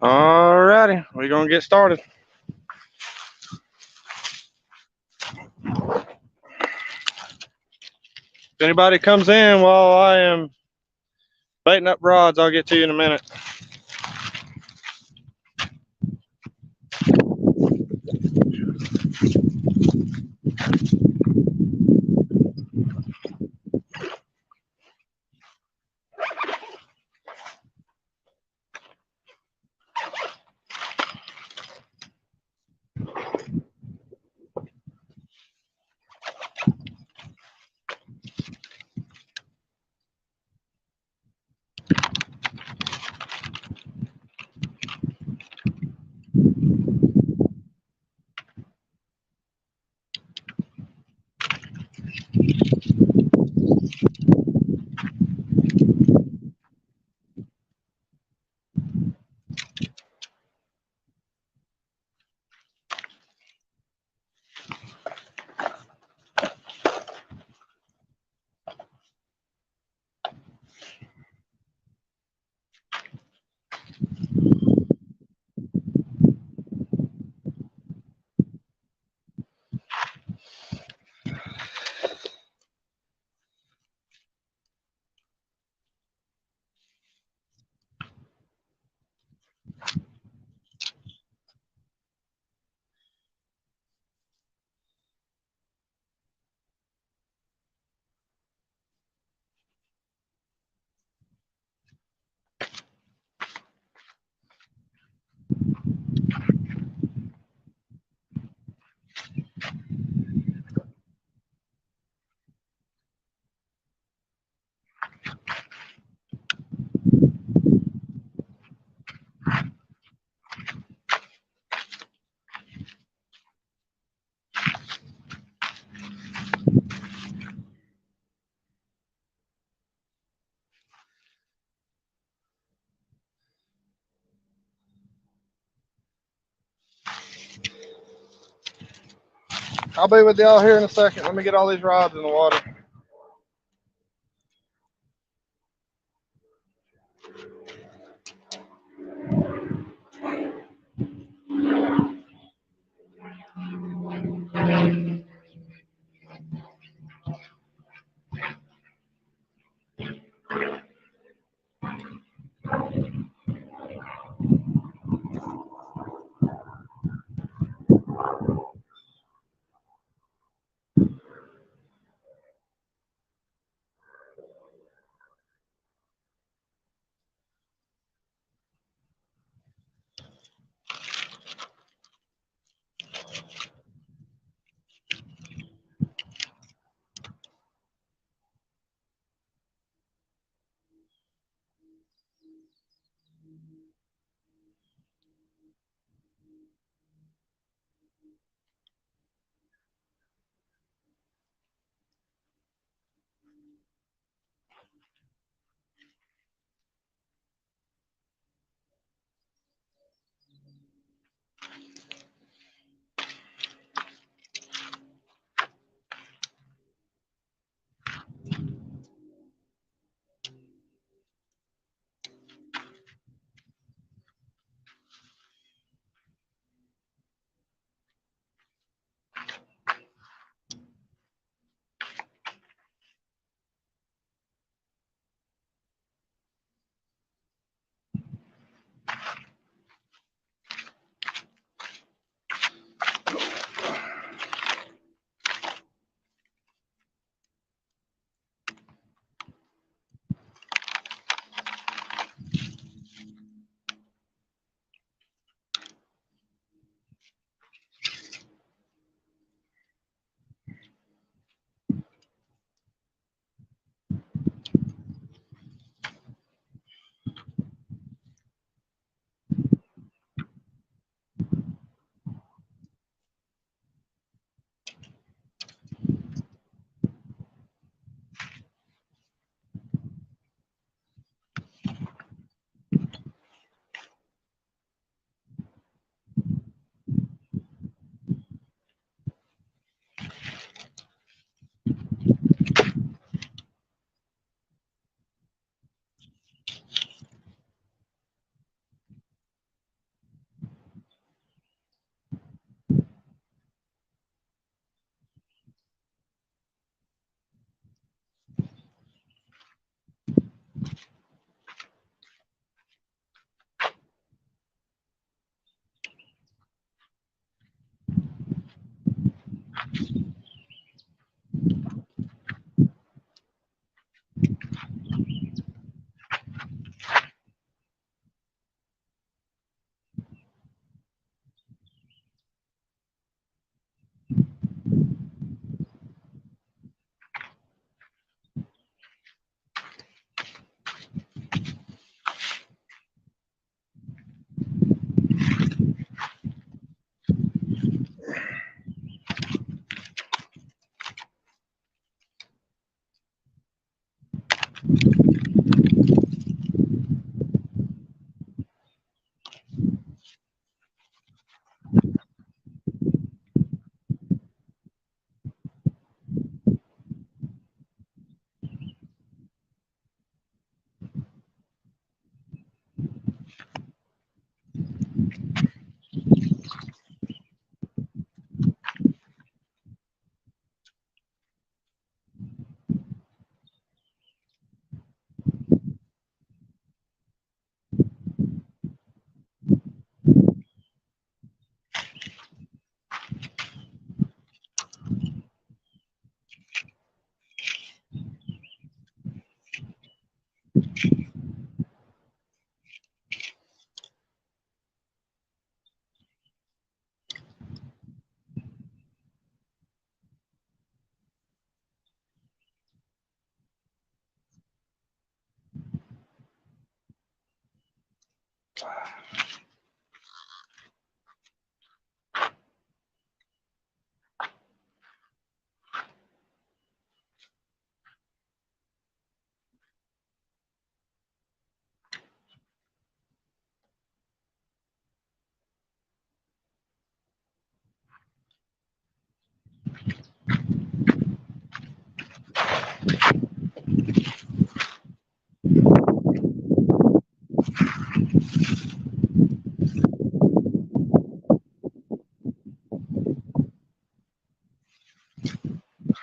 Alrighty, we're gonna get started. If anybody comes in while I am baiting up rods, I'll get to you in a minute. I'll be with y'all here in a second. Let me get all these rods in the water.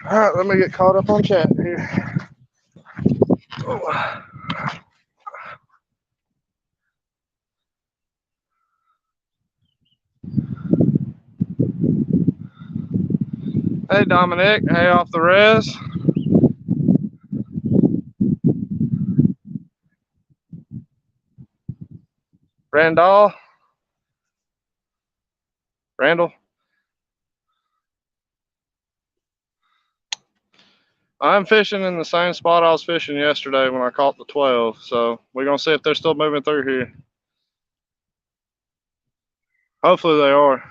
All right, let me get caught up on chat here. Oh. Hey Dominic, hey off the res. Randall. Randall. I'm fishing in the same spot I was fishing yesterday when I caught the 12. So we're gonna see if they're still moving through here. Hopefully they are.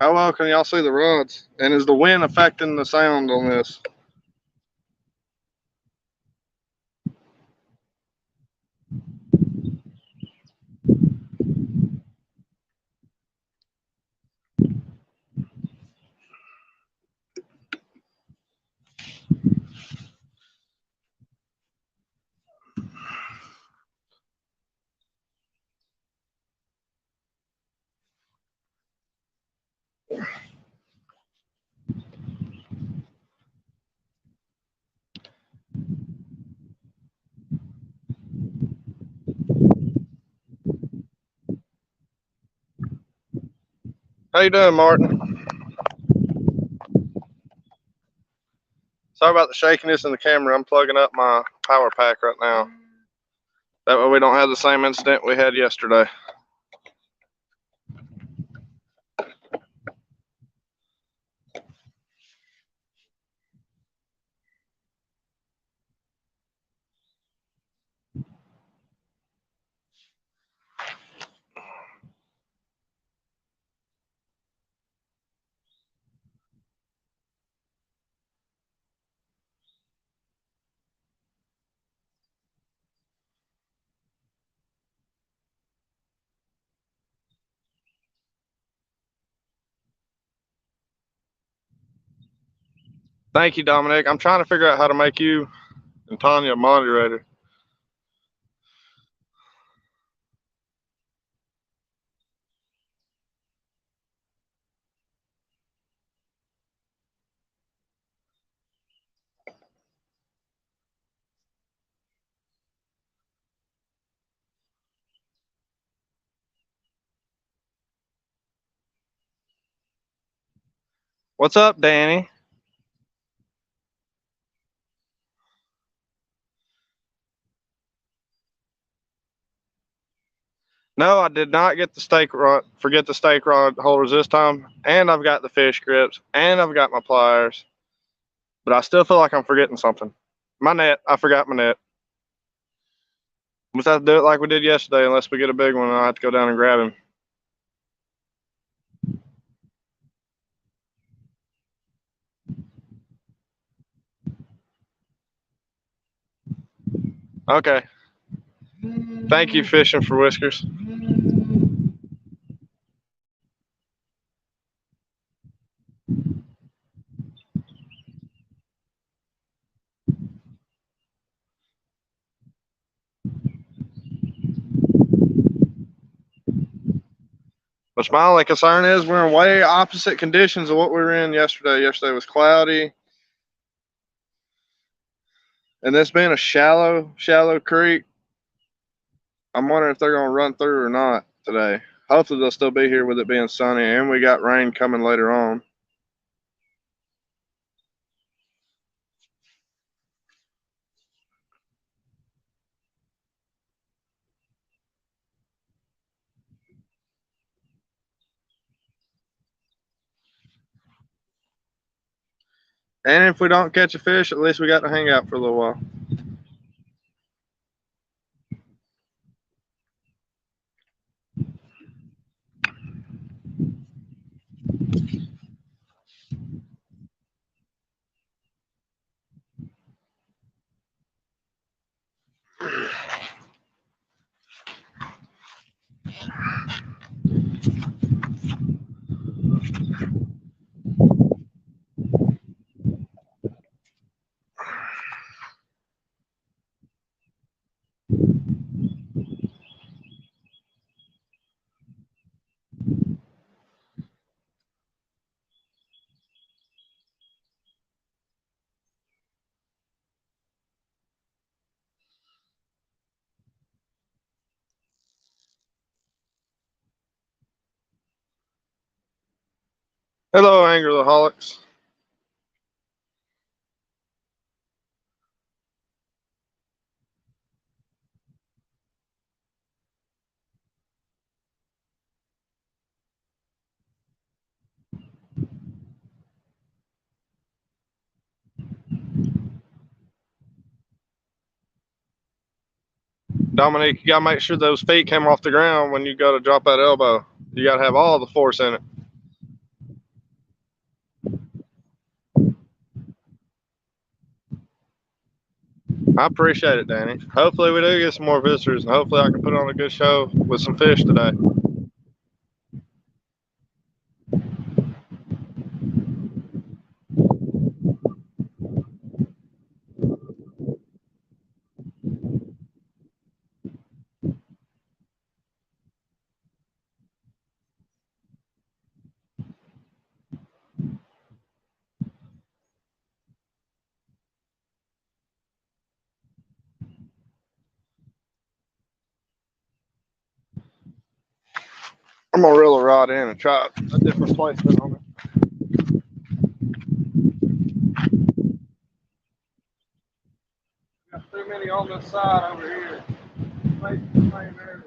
How well can y'all see the rods? And is the wind affecting the sound on this? How you doing, Martin? Sorry about the shakiness in the camera. I'm plugging up my power pack right now. That way we don't have the same incident we had yesterday. Thank you, Dominic. I'm trying to figure out how to make you and Tanya a moderator. What's up, Danny? No, I did not get the stake rod. Forget the stake rod holders this time, and I've got the fish grips, and I've got my pliers. But I still feel like I'm forgetting something. My net. I forgot my net. We'll have to do it like we did yesterday, unless we get a big one. I have to go down and grab him. Okay. Thank you, Fishing for Whiskers. Which my only concern is we're in way opposite conditions of what we were in yesterday. Yesterday was cloudy. And this being a shallow creek, I'm wondering if they're going to run through or not today. Hopefully they'll still be here with it being sunny, and we got rain coming later on. And if we don't catch a fish, at least we got to hang out for a little while. Hello, Angleraholics. Dominique, you got to make sure those feet come off the ground when you go to drop that elbow. You got to have all the force in it. I appreciate it, Danny. Hopefully we do get some more visitors, and hopefully I can put on a good show with some fish today. I'm gonna reel a rod in and try a different placement on it. Got too many on this side over here. Facing the same area.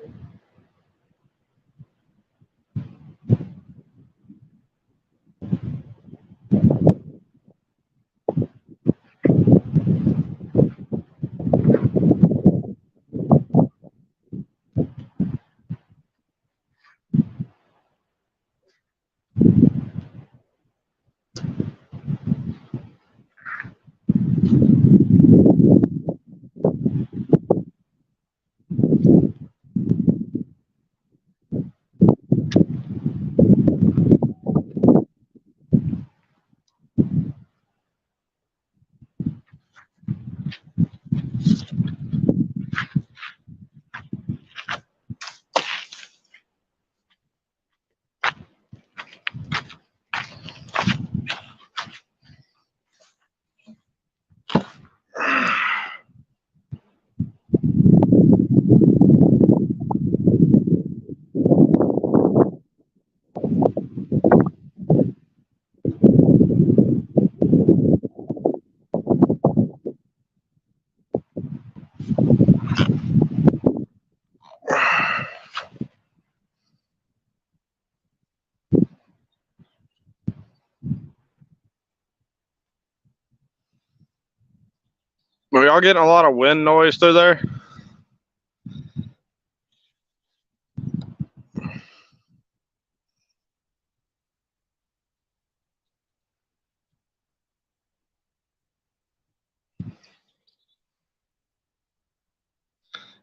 Are y'all getting a lot of wind noise through there?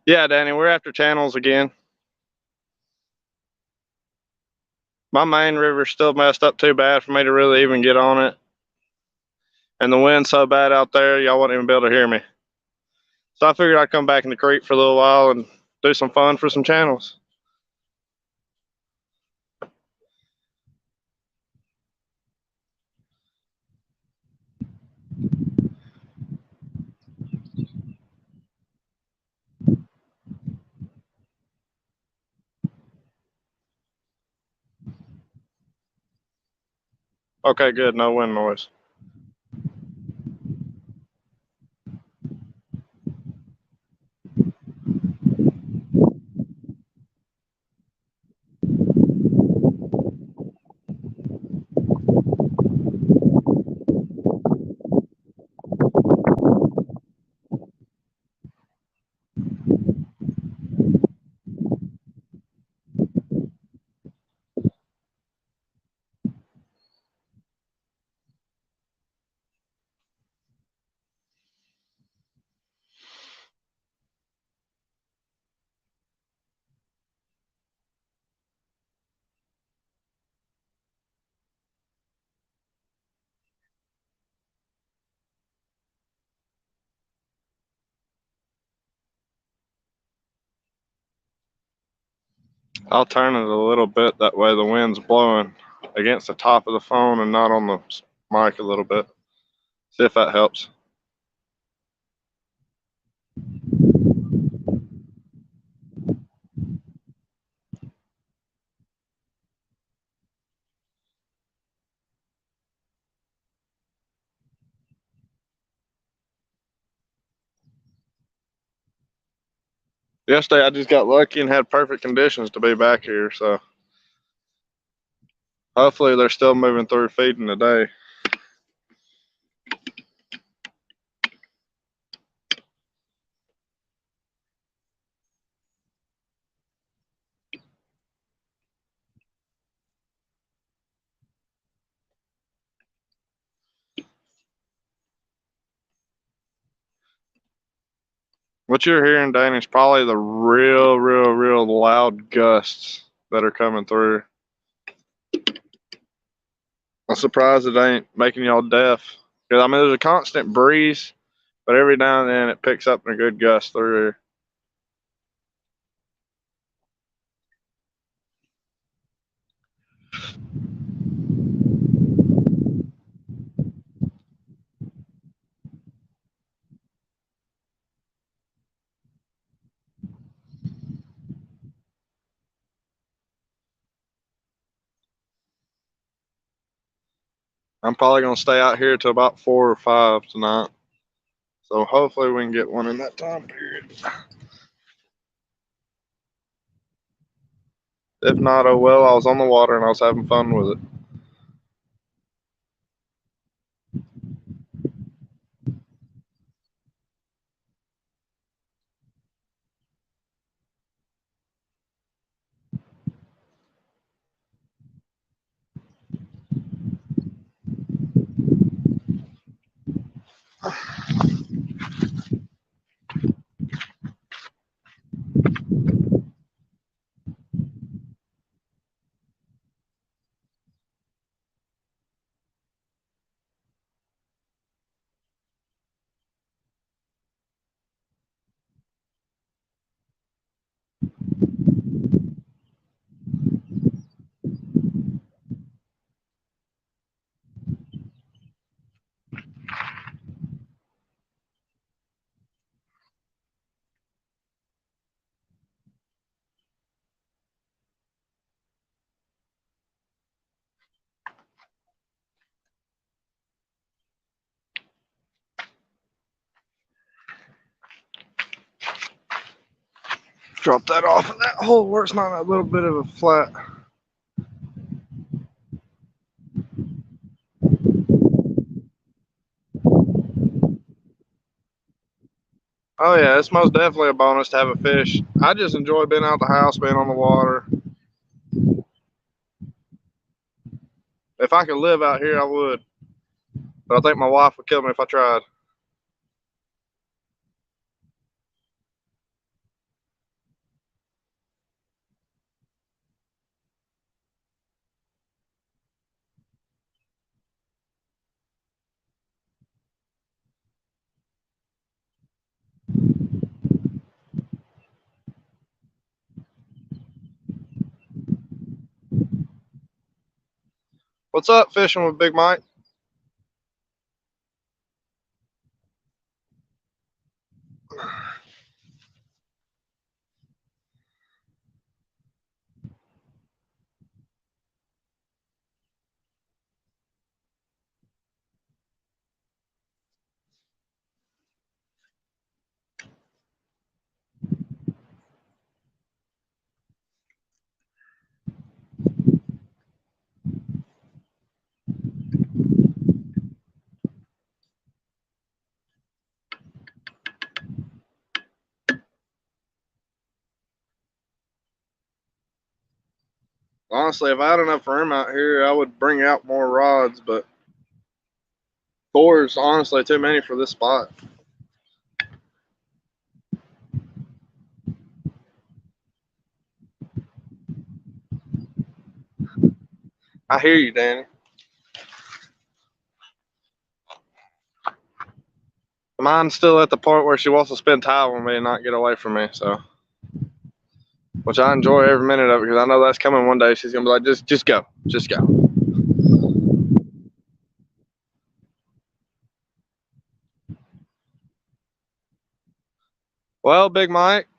Yeah, Danny, we're after channels again. My main river's still messed up too bad for me to really even get on it. And the wind's so bad out there, y'all wouldn't even be able to hear me. So I figured I'd come back in the creek for a little while and do some fun for some channels. Okay, good, no wind noise. I'll turn it a little bit, that way the wind's blowing against the top of the phone and not on the mic a little bit. See if that helps. Yesterday I just got lucky and had perfect conditions to be back here, so hopefully they're still moving through feeding today. What you're hearing, Danny, is probably the real loud gusts that are coming through. I'm surprised it ain't making y'all deaf. Because, I mean, there's a constant breeze, but every now and then it picks up in a good gust through here. I'm probably going to stay out here till about 4 or 5 tonight. So hopefully we can get one in that time period. If not, oh well, I was on the water and I was having fun with it. Drop that off in that hole where it's not a little bit of a flat. Oh yeah, it's most definitely a bonus to have a fish. I just enjoy being out the house, being on the water. If I could live out here, I would. But I think my wife would kill me if I tried. What's up, fishing with Big Mike? Honestly, if I had enough room out here, I would bring out more rods, but four is honestly too many for this spot. I hear you, Danny. Mine's still at the point where she wants to spend time with me and not get away from me, so which I enjoy every minute of it because I know that's coming one day. She's gonna be like, just go, just go. Well, Big Mike,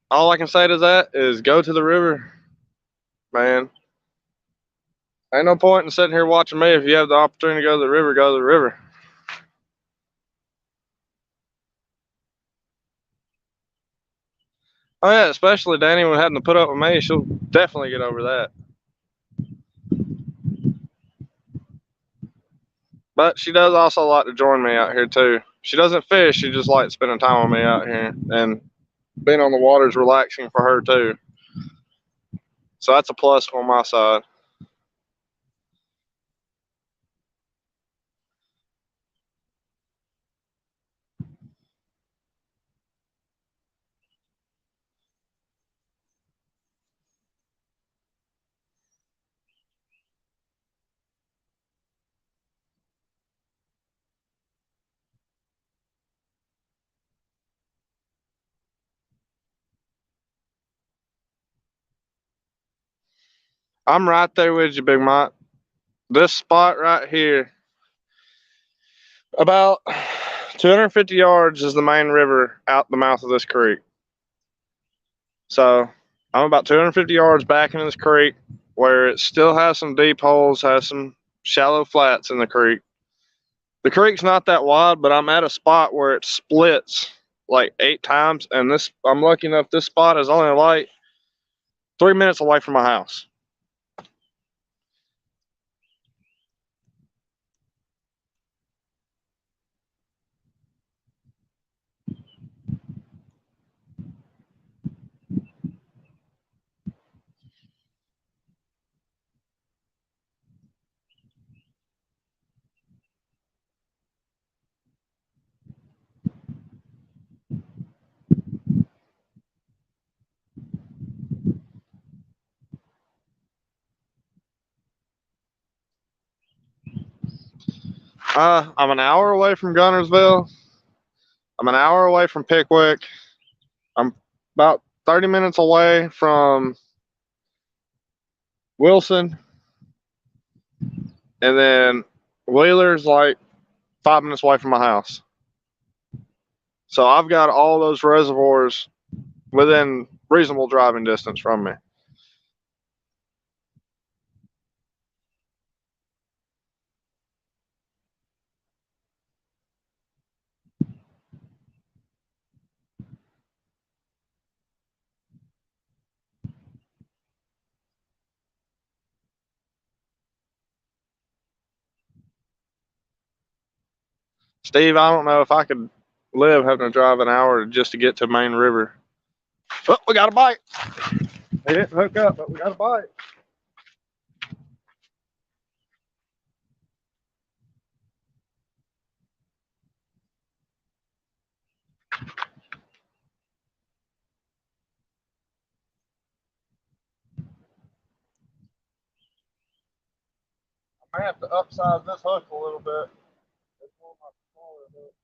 all I can say to that is go to the river, man. Ain't no point in sitting here watching me. If you have the opportunity to go to the river, go to the river. Oh yeah, especially Danny when having to put up with me, she'll definitely get over that. But she does also like to join me out here too. She doesn't fish, she just likes spending time with me out here. And being on the water is relaxing for her too. So that's a plus on my side. I'm right there with you, Big Mike. This spot right here, about 250 yards is the main river out the mouth of this creek. So I'm about 250 yards back into this creek where it still has some deep holes, has some shallow flats in the creek. The creek's not that wide, but I'm at a spot where it splits like 8 times, and this I'm lucky enough this spot is only like 3 minutes away from my house. I'm an hour away from Gunnersville. I'm an hour away from Pickwick. I'm about 30 minutes away from Wilson, and then Wheeler's like 5 minutes away from my house. So I've got all those reservoirs within reasonable driving distance from me. Steve, I don't know if I could live having to drive an hour just to get to Main River. Oh, we got a bite. They didn't hook up, but we got a bite. I may have to upsize this hook a little bit. It's one of my smaller hooks.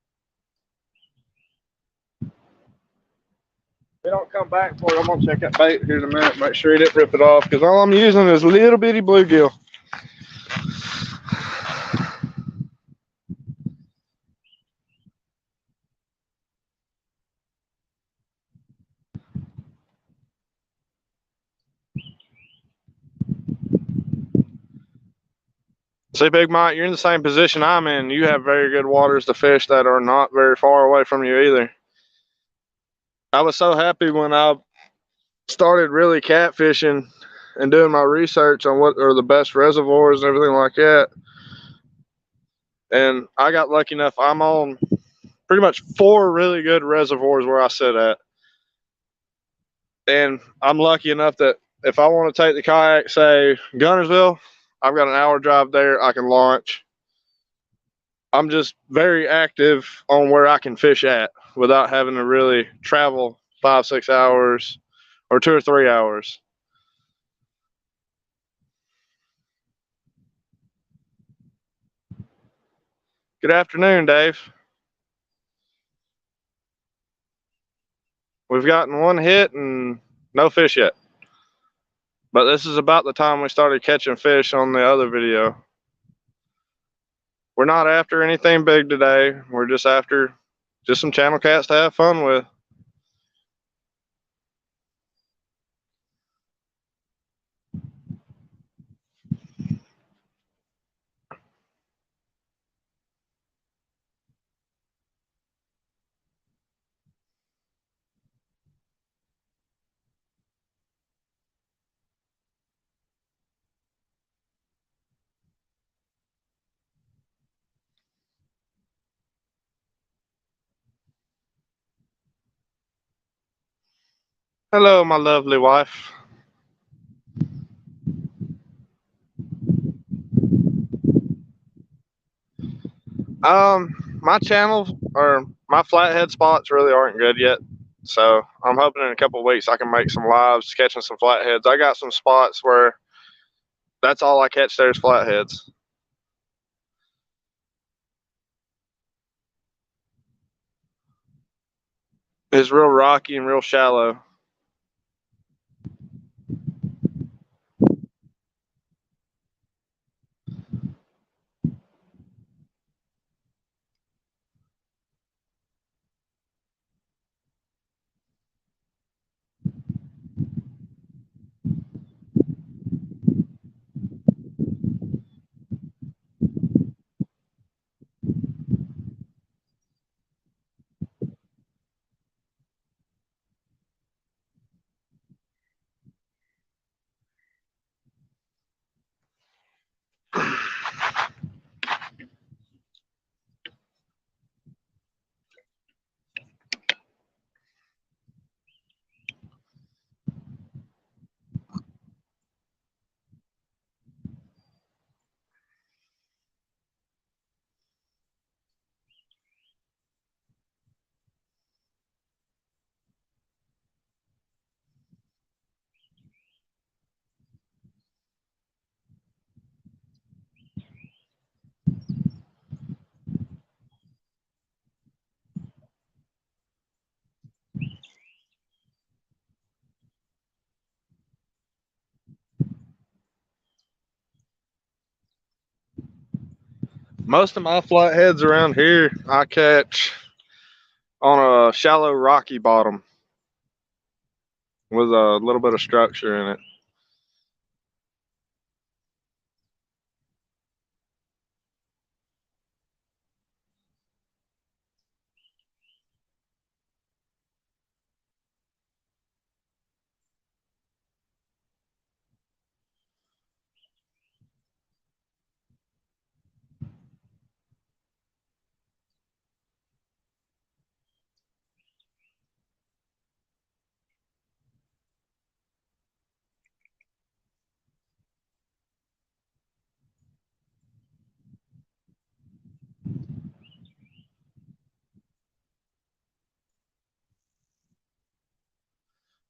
If they don't come back for it, I'm gonna check that bait here in a minute, make sure he didn't rip it off, because all I'm using is little bitty bluegill. See, Big Mike, you're in the same position I'm in. You have very good waters to fish that are not very far away from you either. I was so happy when I started really catfishing and doing my research on what are the best reservoirs and everything like that. And I got lucky enough, I'm on pretty much 4 really good reservoirs where I sit at. And I'm lucky enough that if I want to take the kayak, say Guntersville, I've got an hour drive there, I can launch. I'm just very active on where I can fish at without having to really travel 5-6 hours or 2 or 3 hours. Good afternoon, Dave. We've gotten 1 hit and no fish yet. But this is about the time we started catching fish on the other video. We're not after anything big today. We're just after just some channel cats to have fun with. Hello, my lovely wife. My channel or my flathead spots really aren't good yet. So I'm hoping in a couple of weeks I can make some lives catching some flatheads. I got some spots where that's all I catch there is flatheads. It's real rocky and real shallow. Most of my flatheads around here I catch on a shallow rocky bottom with a little bit of structure in it.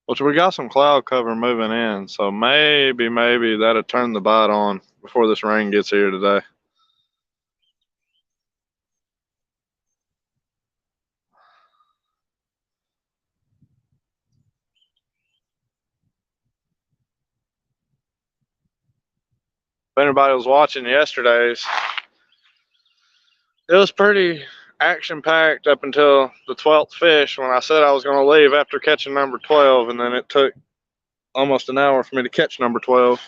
Which we got some cloud cover moving in, so maybe that'll turn the bite on before this rain gets here today. If anybody was watching yesterday's, it was pretty action packed up until the 12th fish when I said I was going to leave after catching number 12, and then it took almost an hour for me to catch number 12.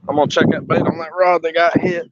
I'm going to check that bait on that rod that got hit.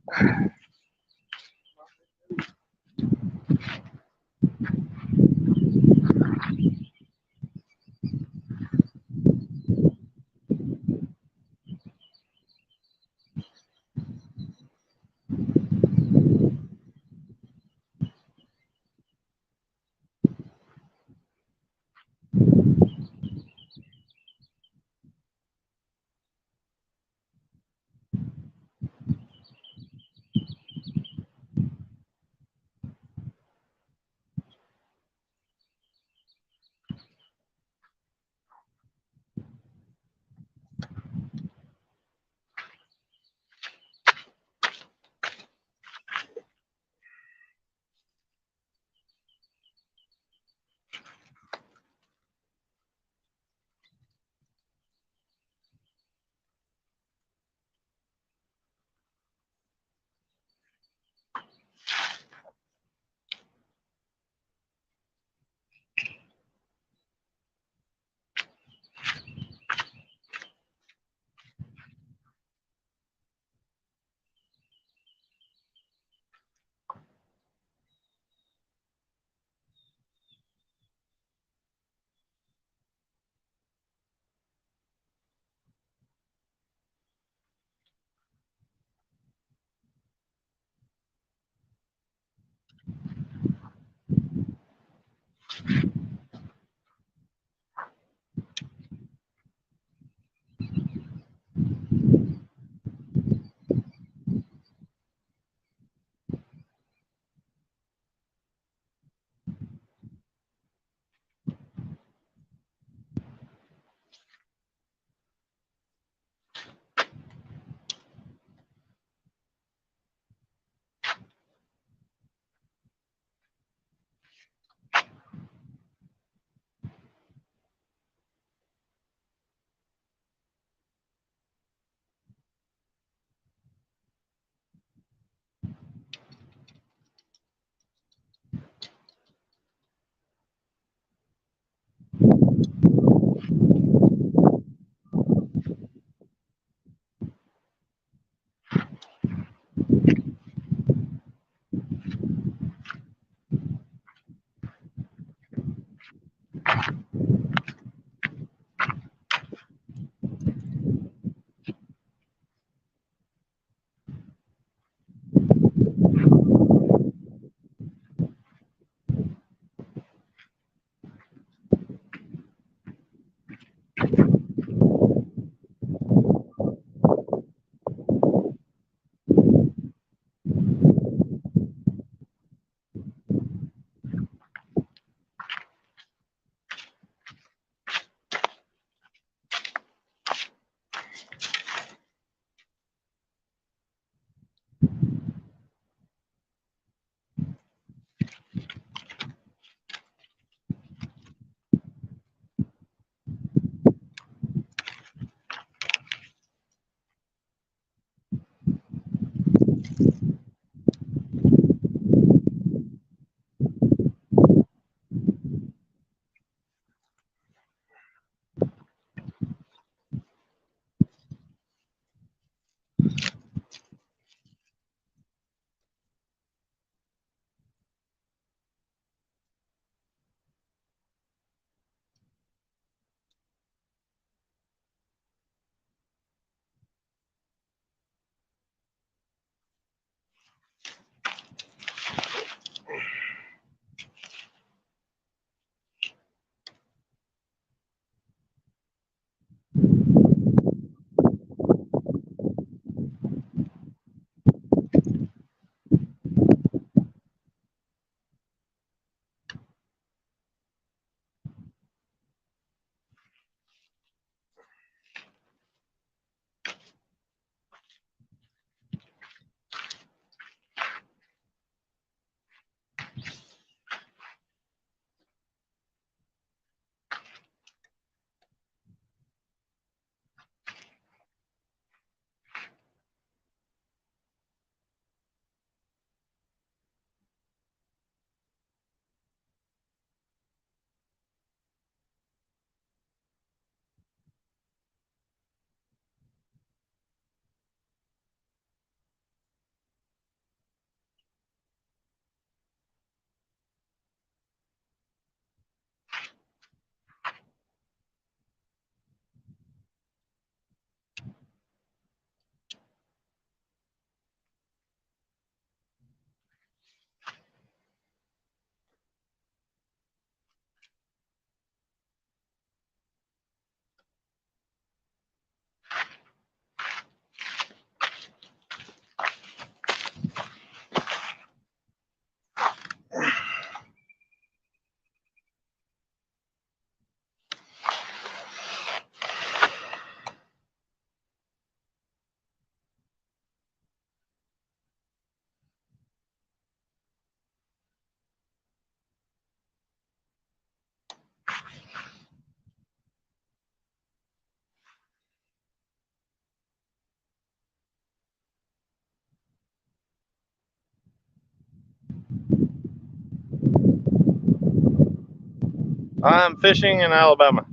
I'm fishing in Alabama,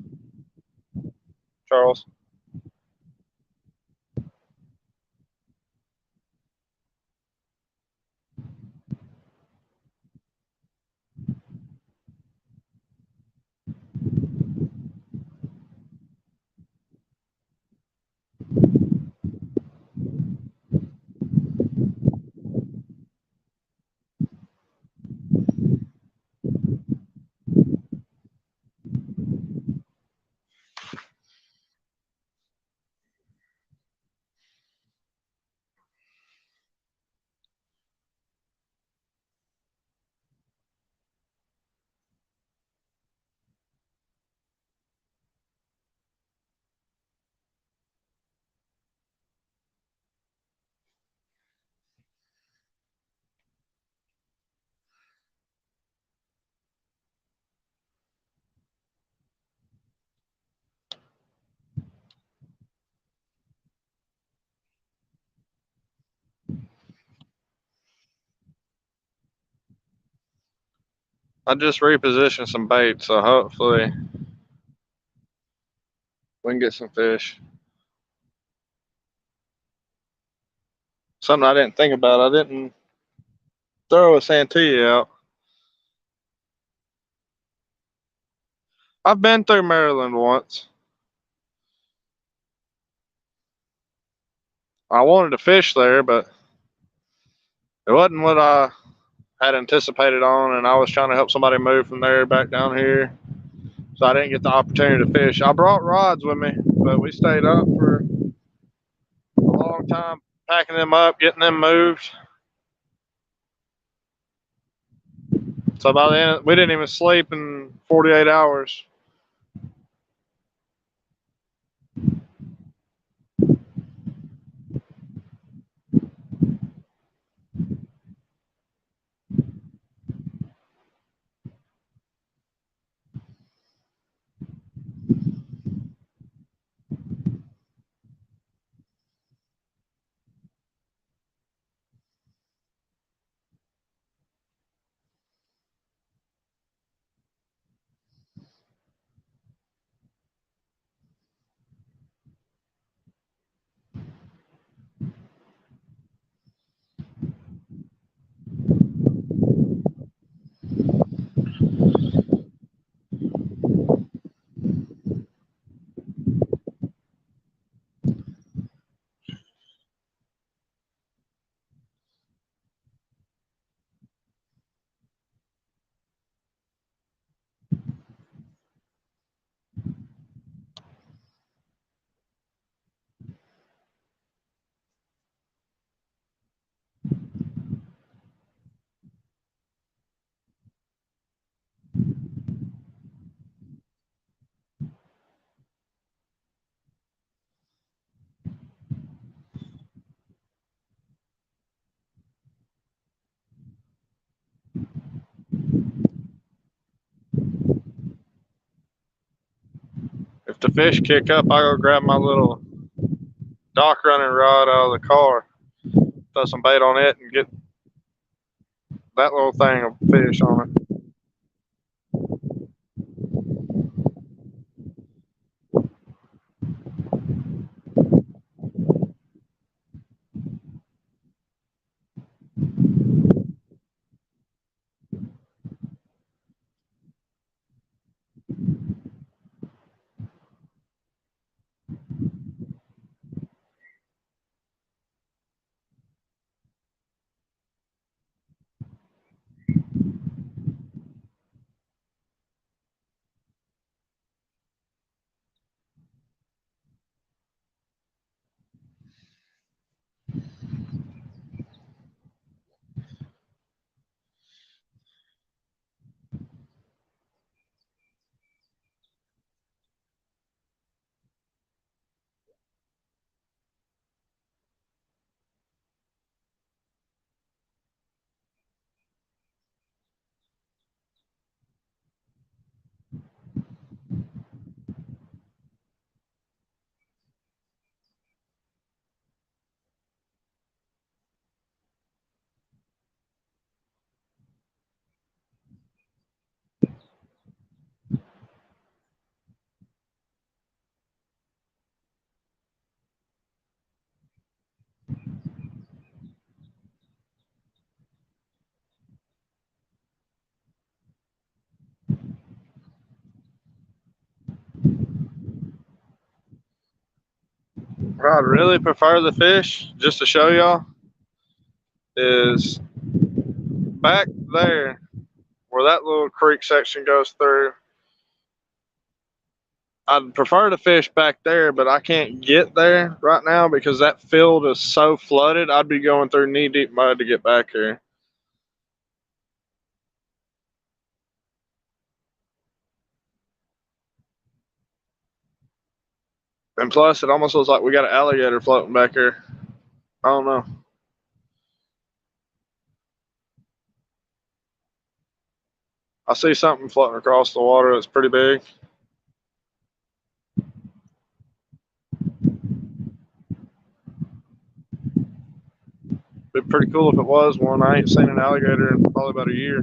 Charles. I just repositioned some bait, so hopefully we can get some fish. Something I didn't think about. I didn't throw a Santilla out. I've been through Maryland once. I wanted to fish there, but it wasn't what I had anticipated on, and I was trying to help somebody move from there back down here, so I didn't get the opportunity to fish. I brought rods with me, but we stayed up for a long time packing them up, getting them moved. So by the end, we didn't even sleep in 48 hours. If the fish kick up, I go grab my little dock running rod out of the car, throw some bait on it, and get that little thing of fish on it. Where I'd really prefer the fish, just to show y'all, is back there where that little creek section goes through. I'd prefer to fish back there, but I can't get there right now because that field is so flooded. I'd be going through knee deep mud to get back here. And plus, it almost looks like we got an alligator floating back here. I don't know. I see something floating across the water that's pretty big. Be pretty cool if it was one. I ain't seen an alligator in probably about a year.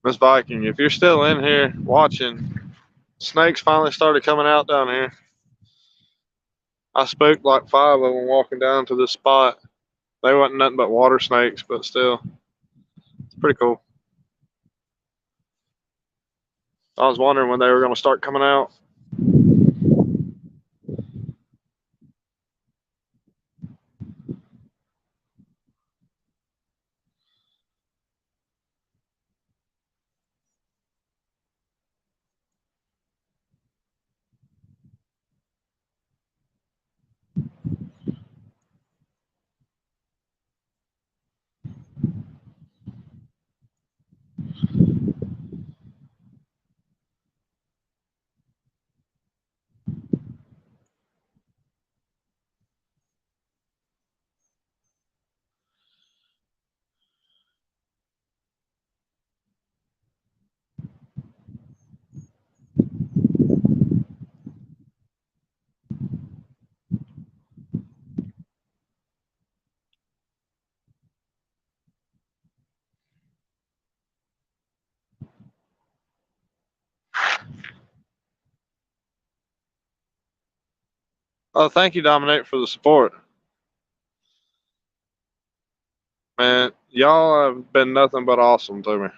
Miss Viking, if you're still in here watching, snakes finally started coming out down here. I spooked like 5 of them walking down to this spot. They wasn't nothing but water snakes, but still, it's pretty cool. I was wondering when they were going to start coming out. Oh, thank you, Dominic, for the support. Man, y'all have been nothing but awesome to me.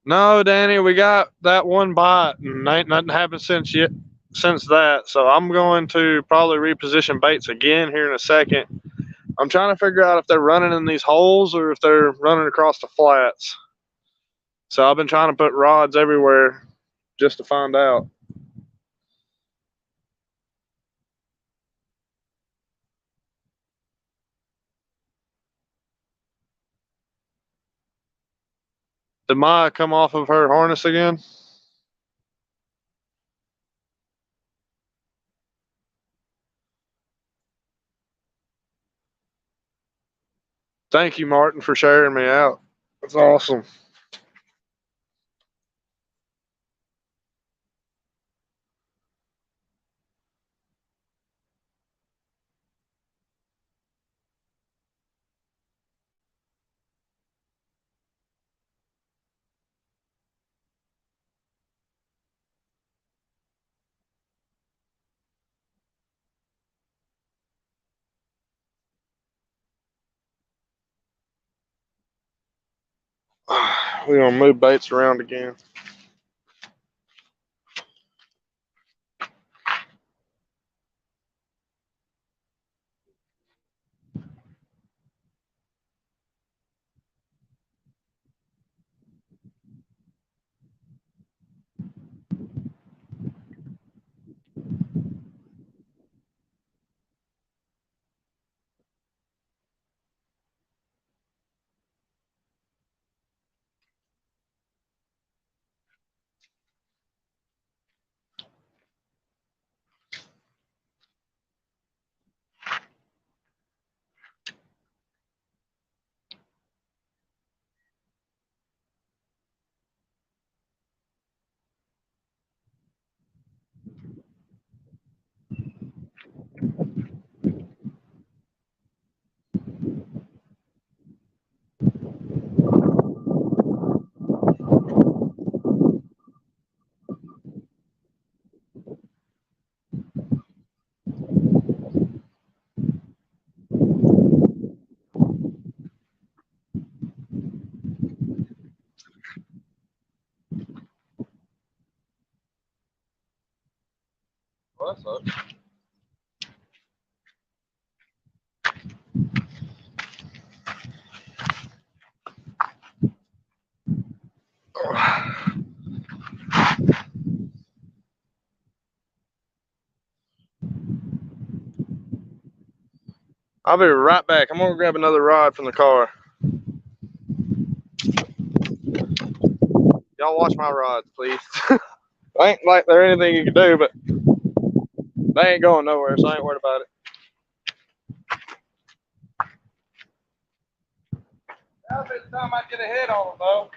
No, Danny, we got that one bite, and ain't nothing happened since that. So I'm going to probably reposition baits again here in a second. I'm trying to figure out if they're running in these holes or if they're running across the flats. So I've been trying to put rods everywhere just to find out. Did Maya come off of her harness again? Thank you, Martin, for sharing me out. That's awesome. We're gonna move baits around again. Well, that sucks. I'll be right back. I'm gonna grab another rod from the car. Y'all watch my rods, please. Ain't like there anything you can do, but they ain't going nowhere, so I ain't worried about it. That'll be the time I get a hit on them, though.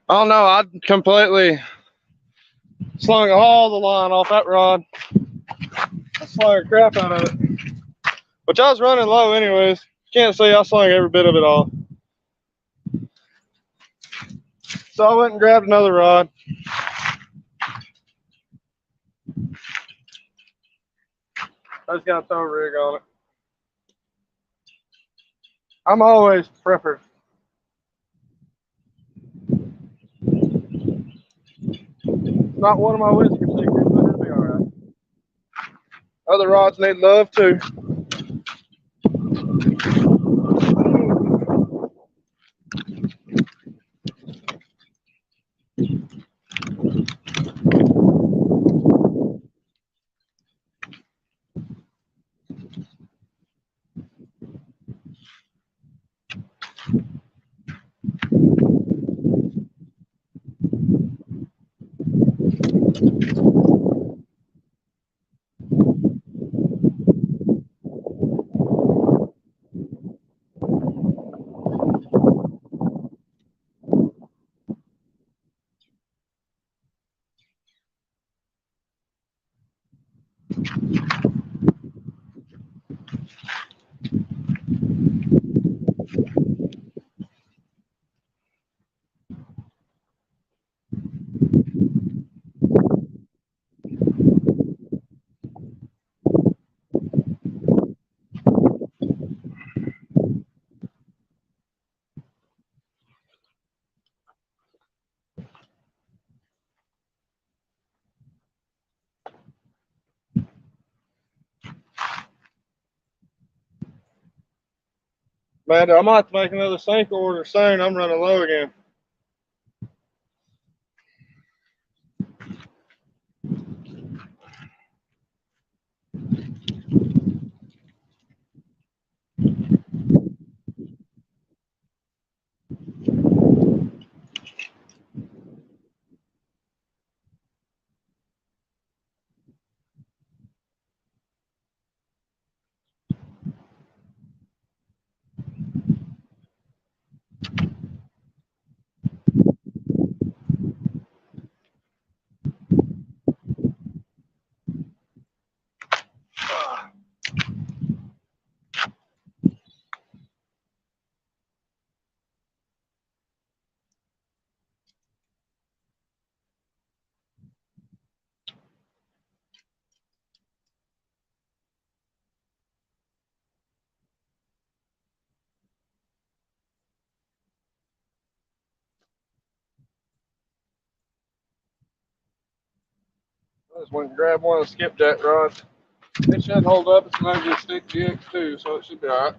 Oh no, I completely slung all the line off that rod. I slung the crap out of it. Which I was running low anyways. Can't see, I slung every bit of it off. So I went and grabbed another rod. I just gotta throw a rig on it. I'm always prepper. It's not one of my whiskey secrets, but it'll be alright. Other rods need love too. Man, I might have to make another sink order soon. I'm running low again. I just went and grabbed one of the skipjack rods. It should hold up. It's an ugly stick GX too, so it should be alright.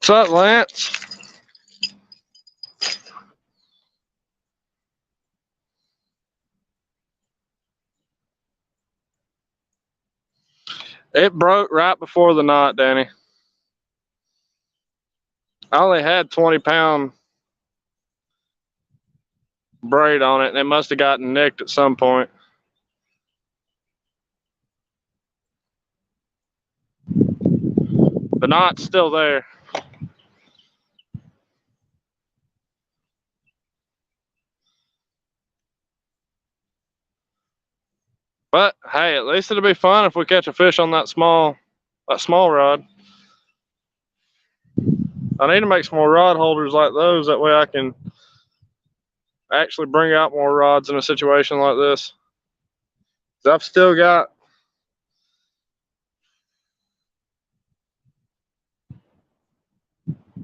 What's up, Lance? It broke right before the knot, Danny. I only had 20-pound braid on it, and it must have gotten nicked at some point. The knot's still there. But hey, at least it'll be fun if we catch a fish on that small rod. I need to make some more rod holders like those. That way I can actually bring out more rods in a situation like this. I've still got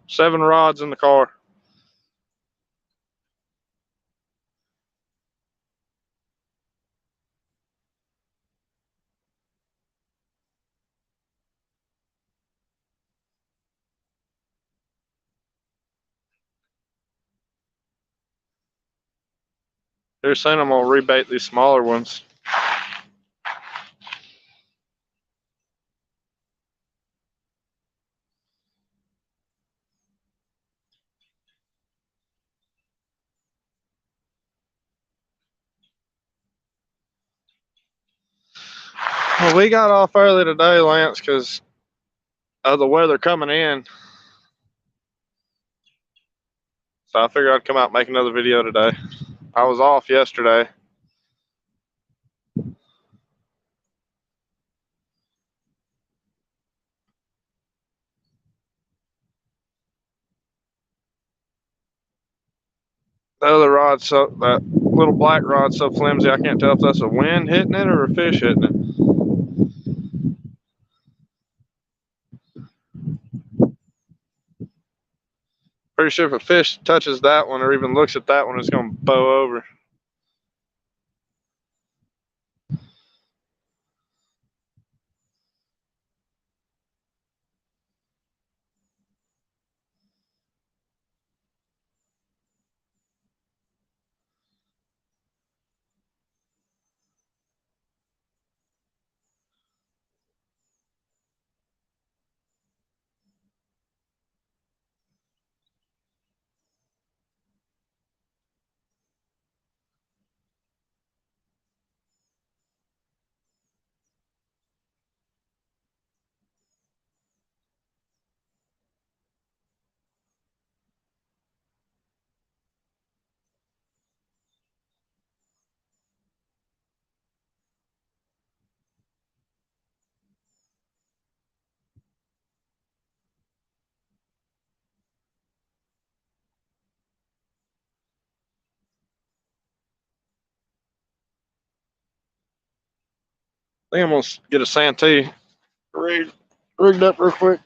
seven rods in the car. Here soon I'm gonna rebait these smaller ones. Well, we got off early today, Lance, because of the weather coming in. So I figured I'd come out and make another video today. I was off yesterday. The other rod, so that little black rod, so flimsy, I can't tell if that's a wind hitting it or a fish hitting it. Pretty sure if a fish touches that one or even looks at that one, it's gonna bow over. I think I'm gonna get a Santee rigged up real quick.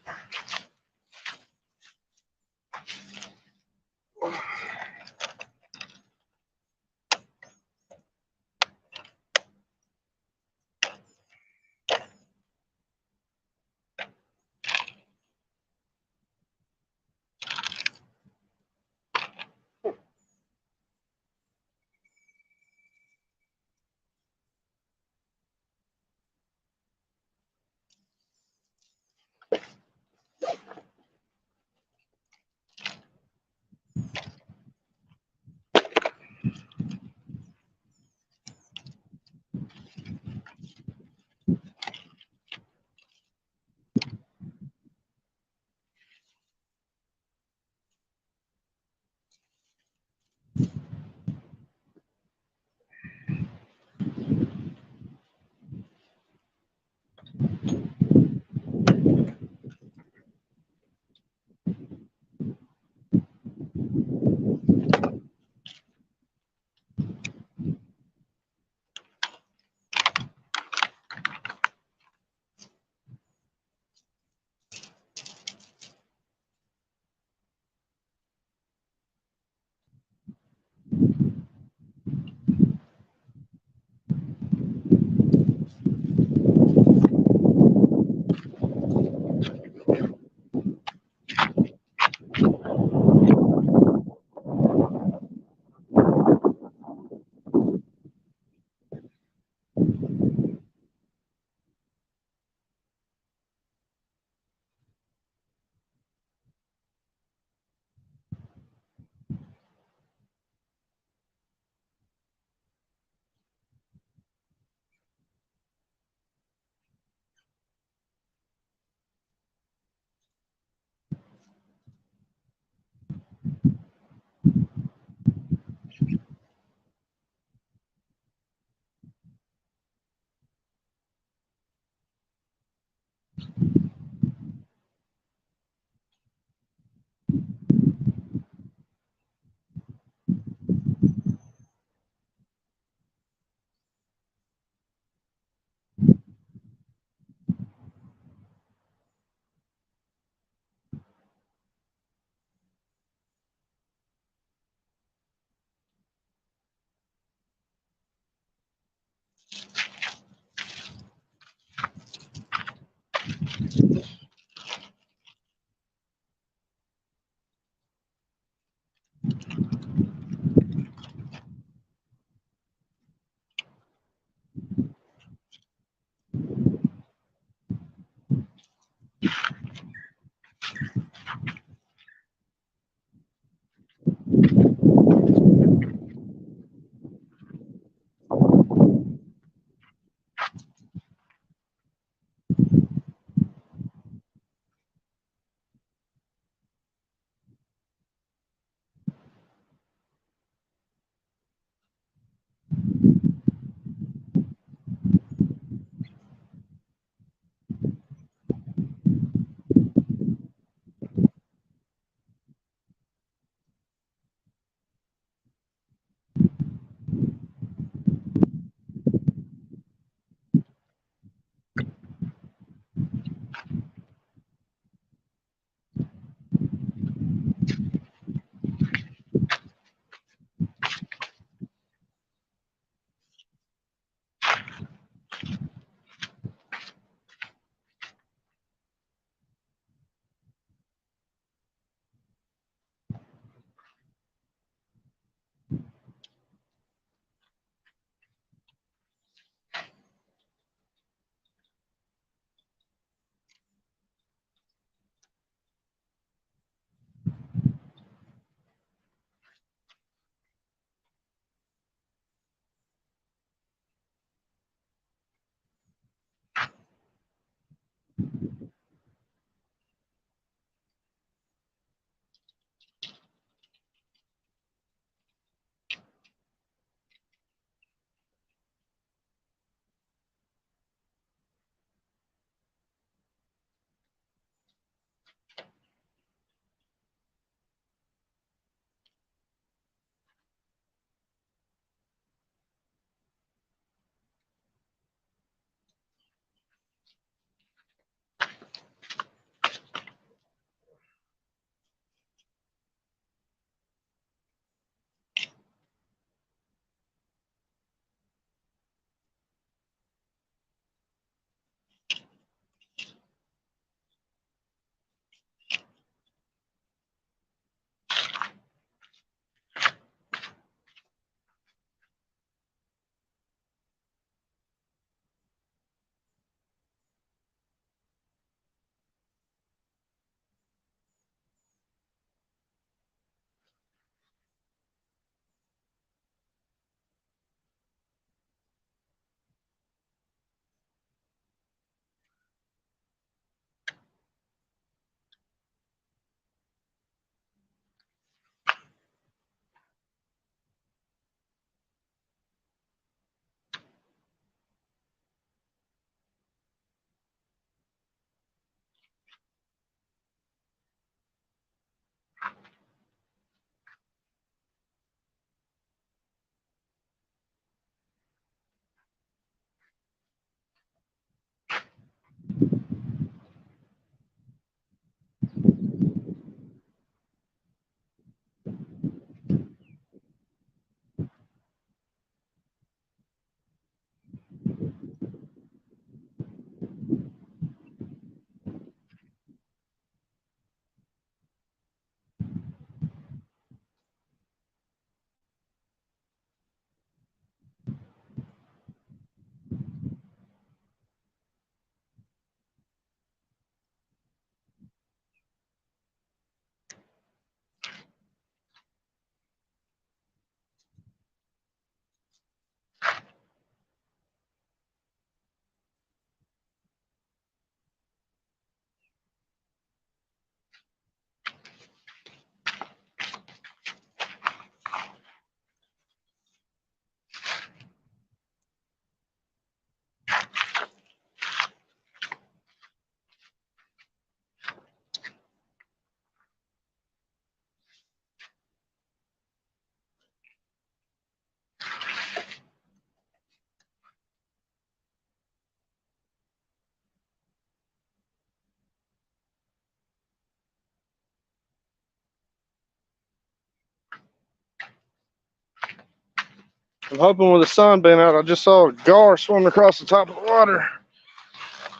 I'm hoping with the sun being out, I just saw a gar swimming across the top of the water.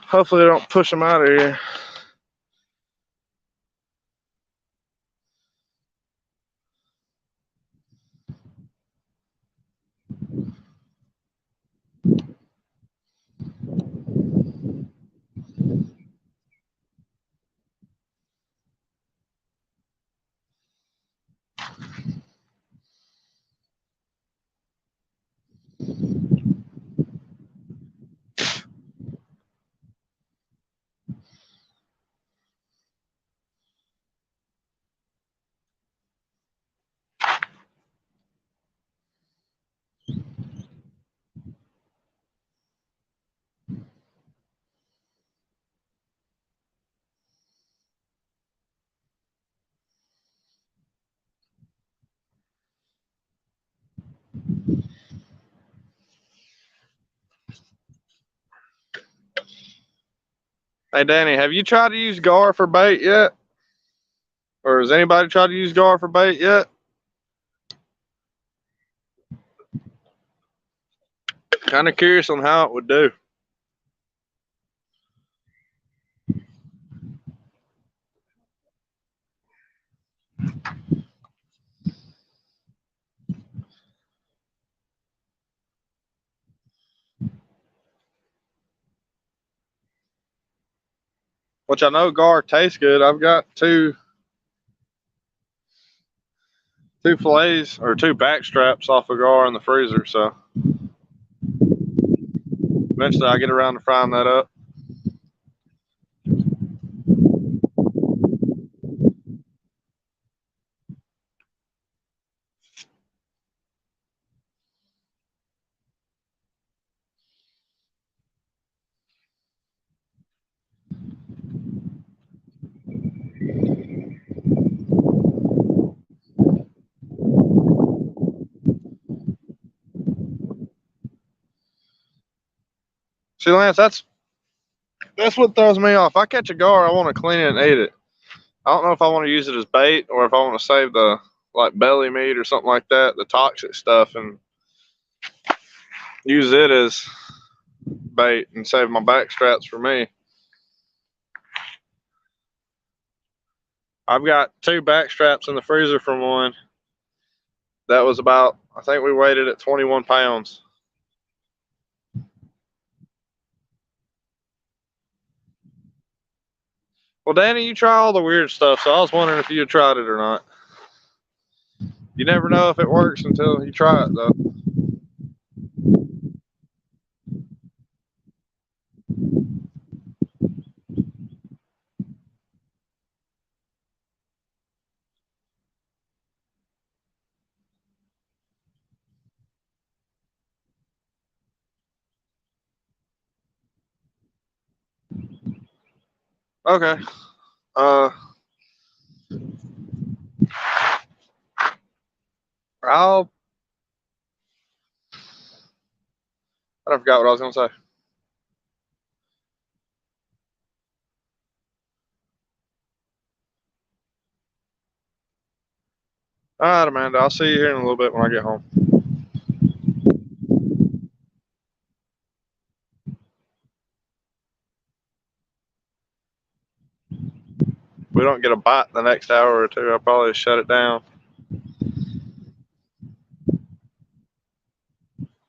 Hopefully they don't push them out of here. Hey Danny, have you tried to use gar for bait yet? Or has anybody tried to use gar for bait yet? Kind of curious on how it would do. Which I know gar tastes good. I've got two fillets or two back straps off of gar in the freezer, so eventually I'll get around to frying that up. See, Lance, that's what throws me off. I catch a gar, I want to clean it and eat it. I don't know if I want to use it as bait or if I want to save the like belly meat or something like that, the toxic stuff, and use it as bait and save my back straps for me. I've got two back straps in the freezer from one. That was about, I think we weighed it at 21 pounds. Well, Danny, you try all the weird stuff, so I was wondering if you had tried it or not. You never know if it works until you try it, though. Okay. Uh, I'll. I forgot what I was gonna say. All right, Amanda. I'll see you here in a little bit when I get home. If we don't get a bite in the next hour or two, I'll probably shut it down.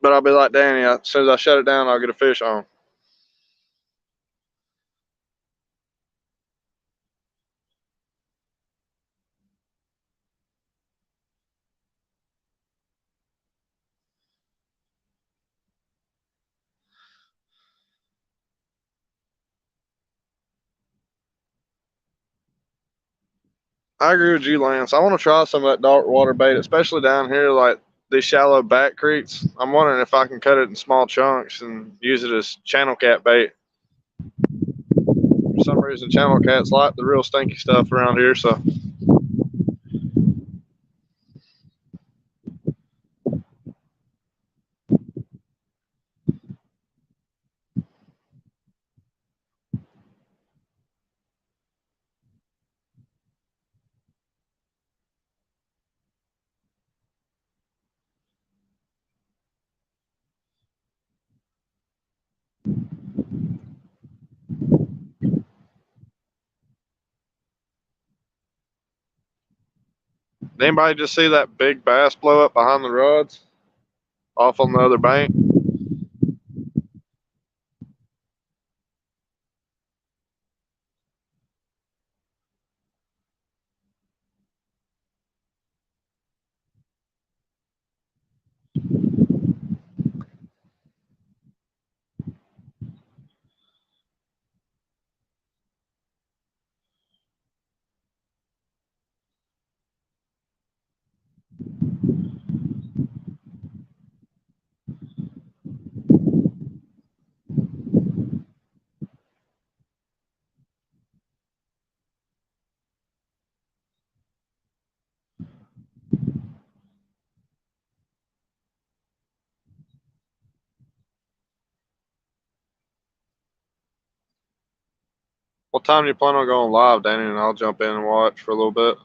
But I'll be like Danny. As soon as I shut it down, I'll get a fish on. I agree with you, Lance. I want to try some of that dark water bait, especially down here, like these shallow back creeks. I'm wondering if I can cut it in small chunks and use it as channel cat bait. For some reason, channel cats like the real stinky stuff around here, so. Did anybody just see that big bass blow up behind the rods off on the other bank? What time do you plan on going live, Danny? And I'll jump in and watch for a little bit.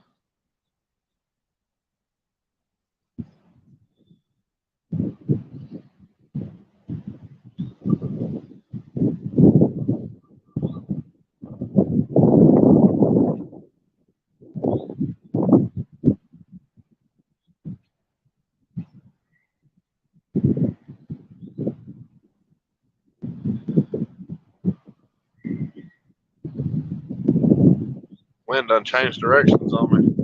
Wind done changed directions on me.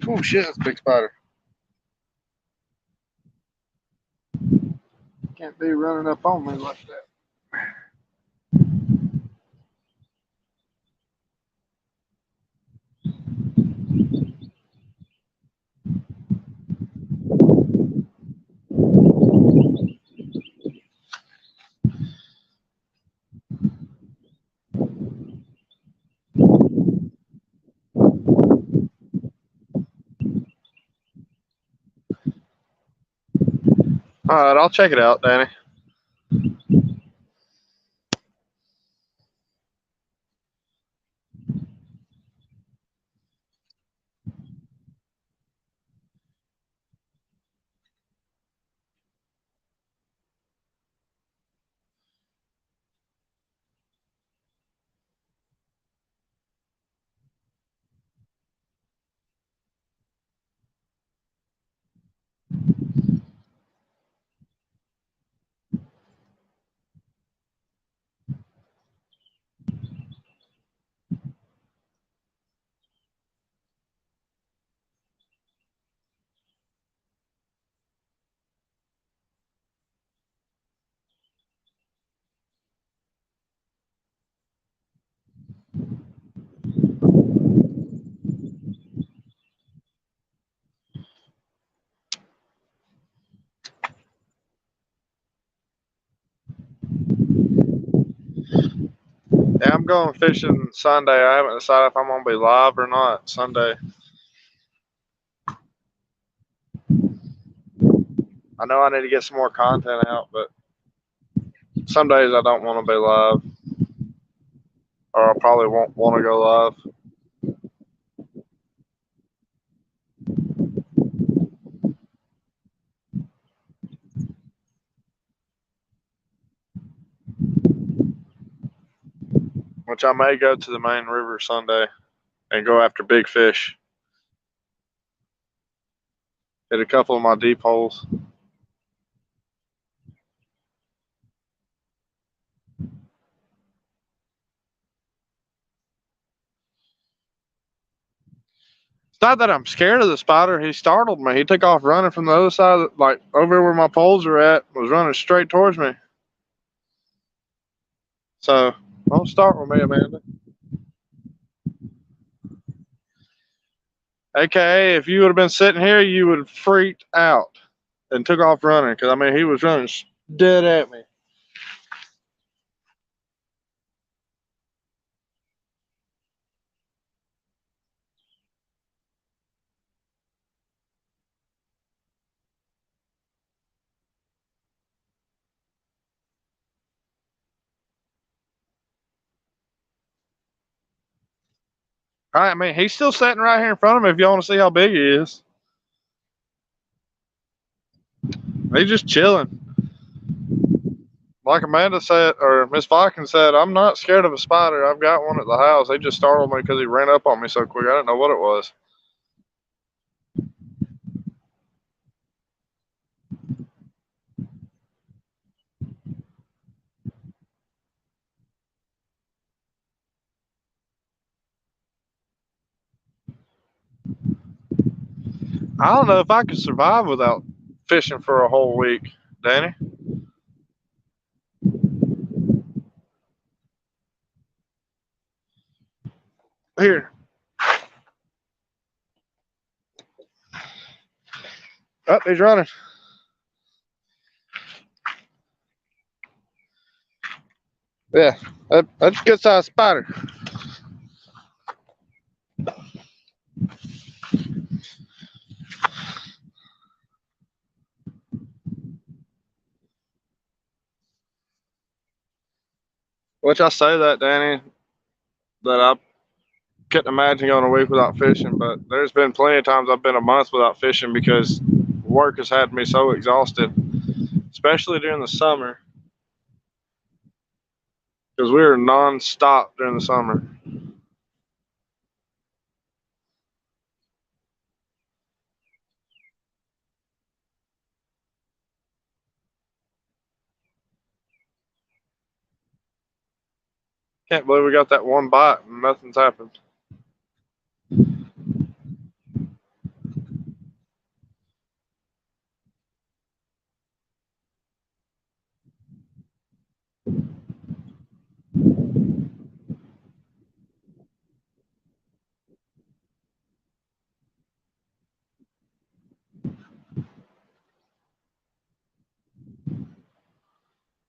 Oh shit, that's a big spider. Can't be running up on me like that. All right, I'll check it out, Danny. Yeah, I'm going fishing Sunday. I haven't decided if I'm gonna be live or not Sunday. I know I need to get some more content out, but some days I don't want to be live, or I probably won't want to go live. Which I may go to the main river Sunday and go after big fish. Hit a couple of my deep holes. It's not that I'm scared of the spider. He startled me. He took off running from the other side, like over where my poles are at, was running straight towards me. So don't start with me, Amanda. AKA, if you would have been sitting here, you would have freaked out and took off running. Because, I mean, he was running dead at me. All right, I mean, he's still sitting right here in front of me if y'all want to see how big he is. He's just chilling. Like Amanda said, or Miss Viking said, I'm not scared of a spider. I've got one at the house. He just startled me because he ran up on me so quick. I didn't know what it was. I don't know if I could survive without fishing for a whole week, Danny. Here. Oh, he's running. Yeah, that's a good sized spider. Which I say that, Danny, that I couldn't imagine going a week without fishing, but there's been plenty of times I've been a month without fishing because work has had me so exhausted, especially during the summer, because we were non-stop during the summer. Can't believe we got that one bite and nothing's happened.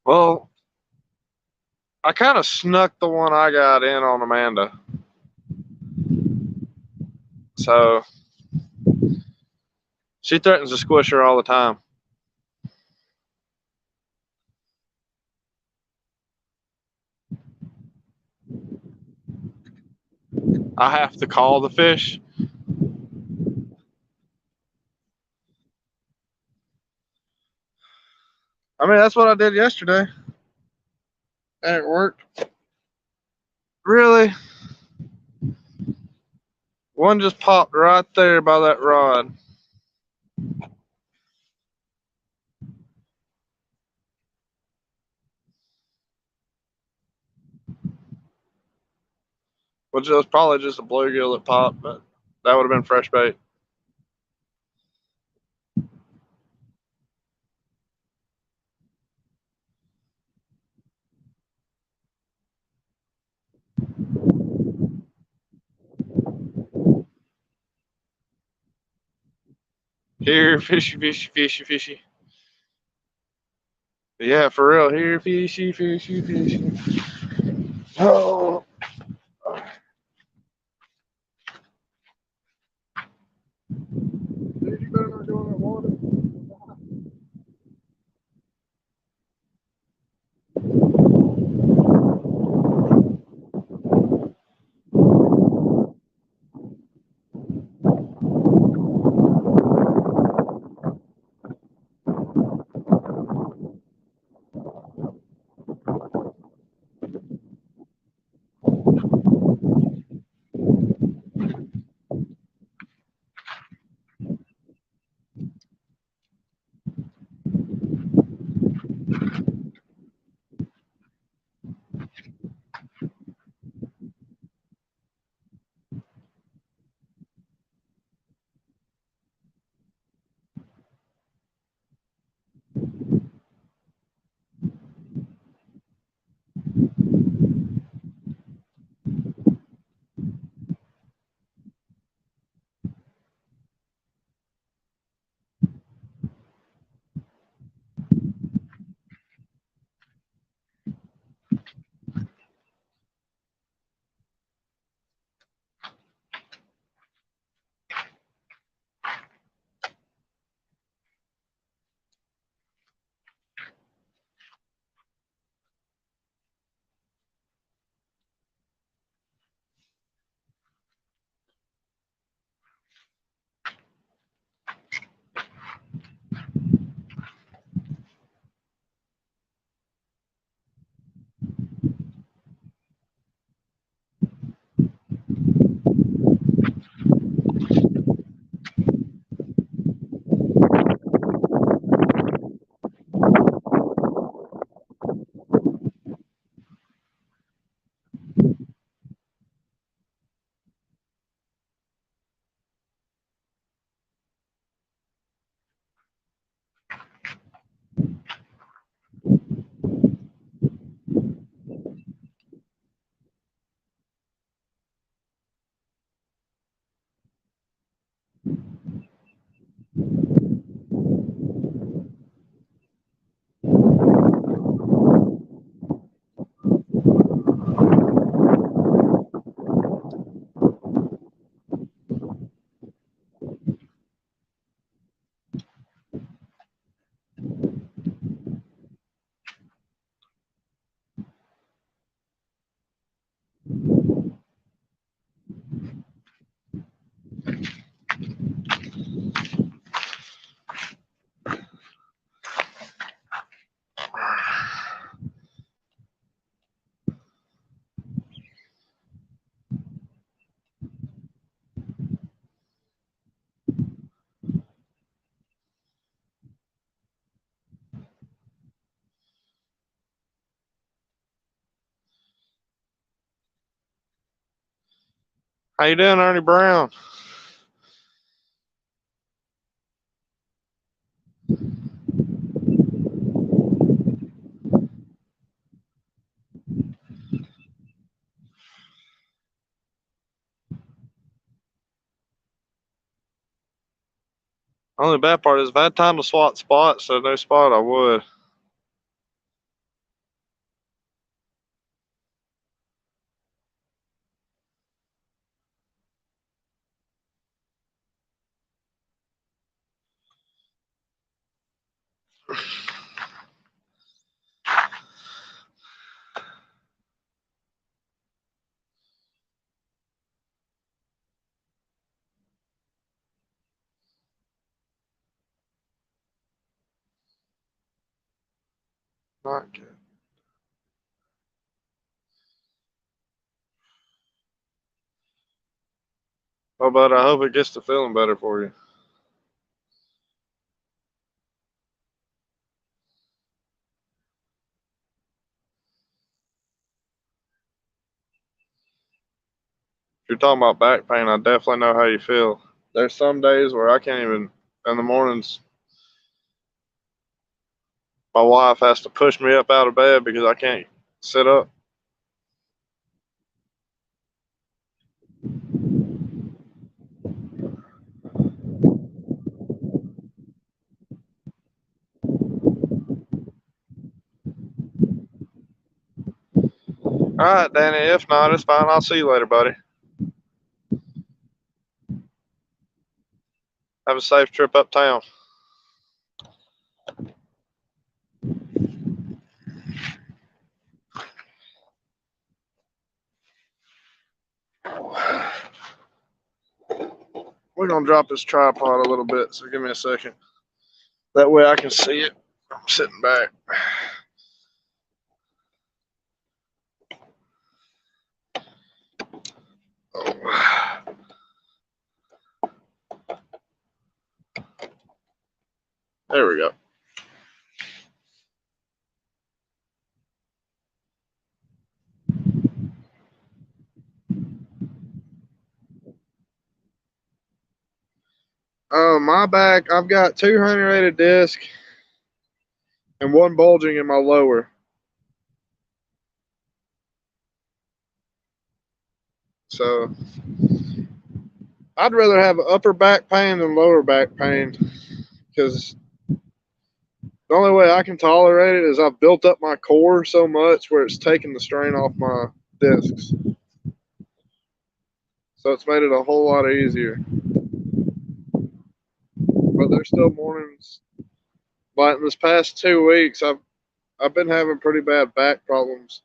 Well, I kind of snuck the one I got in on Amanda. So she threatens to squish her all the time. I have to call the fish. I mean, that's what I did yesterday. And it worked. Really? One just popped right there by that rod. Which was probably just a bluegill that popped, but that would have been fresh bait. Here, fishy, fishy, fishy, fishy. Yeah, for real. Here, fishy, fishy, fishy. Oh. Dude, you better not go in that water. How you doing, Ernie Brown? Only bad part is if I had time to swap spots to a new spot, I would. Not good. Oh, but I hope it gets to feeling better for you. If you're talking about back pain, I definitely know how you feel. There's some days where I can't even, in the mornings, my wife has to push me up out of bed because I can't sit up. All right, Danny. If not, it's fine. I'll see you later, buddy. Have a safe trip uptown. We're gonna drop this tripod a little bit, so give me a second. That way I can see it. I'm sitting back. Oh. There we go. My back, I've got 2 herniated discs and 1 bulging in my lower. So I'd rather have upper back pain than lower back pain because the only way I can tolerate it is I've built up my core so much where it's taking the strain off my discs. So it's made it a whole lot easier. But there's still mornings. Like in this past 2 weeks, I've been having pretty bad back problems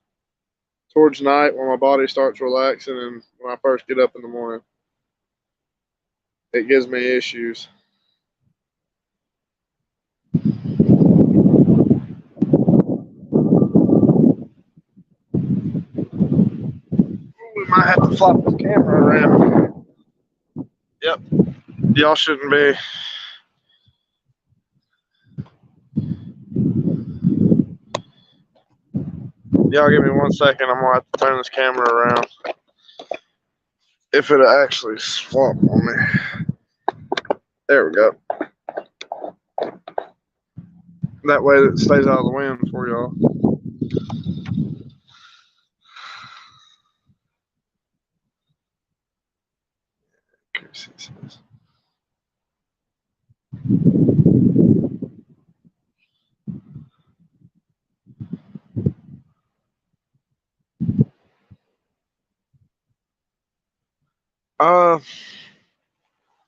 towards night when my body starts relaxing and when I first get up in the morning. It gives me issues. We might have to flop this camera around. Yep. Y'all shouldn't be. Y'all give me 1 second. I'm gonna have to turn this camera around. If it'll actually swap on me. There we go. That way it stays out of the wind for y'all.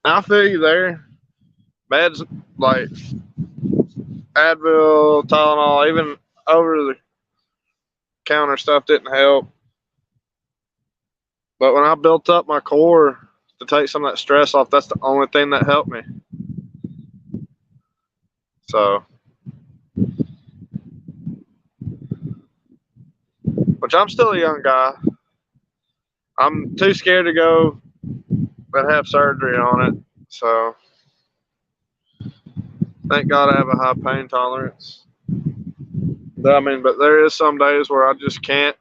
I feel you there. Meds like Advil, Tylenol, even over the counter stuff didn't help. But when I built up my core to take some of that stress off, that's the only thing that helped me. So, which I'm still a young guy. I'm too scared to go and have surgery on it. So, thank God I have a high pain tolerance. But, but there is some days where I just can't.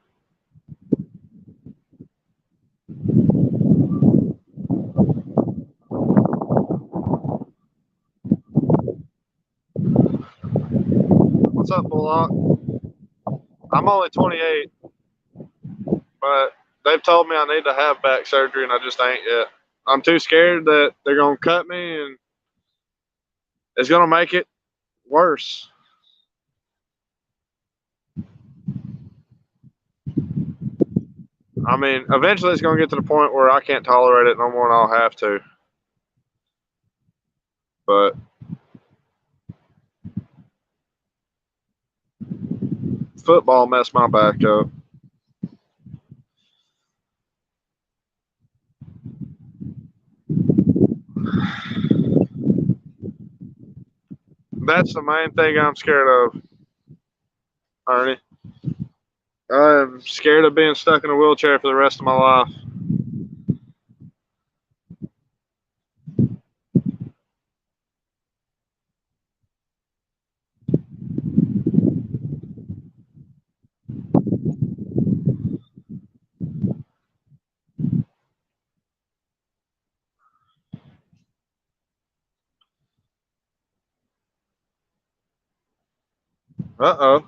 up, Bullock. I'm only 28, but they've told me I need to have back surgery, and I just ain't yet. I'm too scared that they're gonna cut me, and it's gonna make it worse. I mean, eventually it's gonna get to the point where I can't tolerate it no more, and I'll have to. But football messed my back up. That's the main thing I'm scared of, Ernie. I'm scared of being stuck in a wheelchair for the rest of my life. Uh-oh.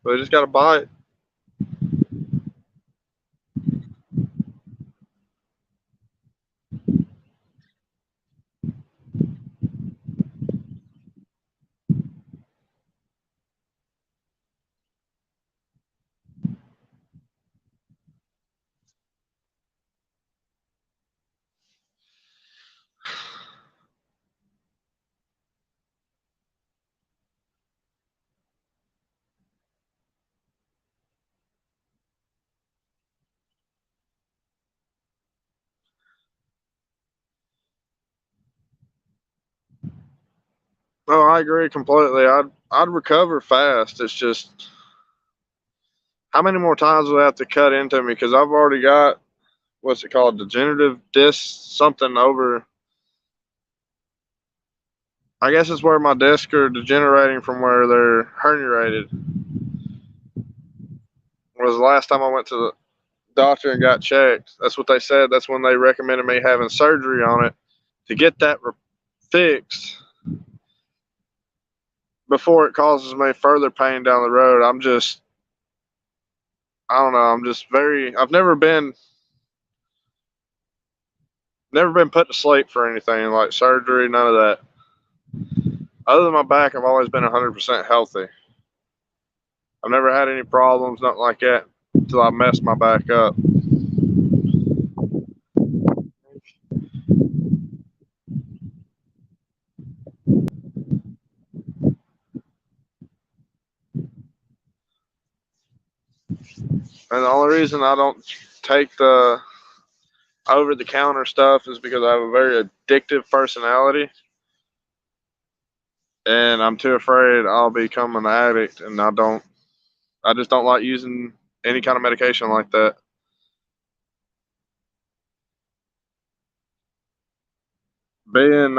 They just got a bite. Oh, I agree completely. I'd recover fast. It's just how many more times will they have to cut into me? Because I've already got what's it called, degenerative disc something over. I guess it's where my discs are degenerating from where they're herniated. Was the last time I went to the doctor and got checked. That's what they said. That's when they recommended me having surgery on it to get that fixed before it causes me further pain down the road. I don't know. I'm just very. I've never been put to sleep for anything like surgery. None of that. Other than my back, I've always been 100% healthy. I've never had any problems, nothing like that, until I messed my back up. And the only reason I don't take the over the counter stuff is because I have a very addictive personality, and I'm too afraid I'll become an addict, and I just don't like using any kind of medication like that. Being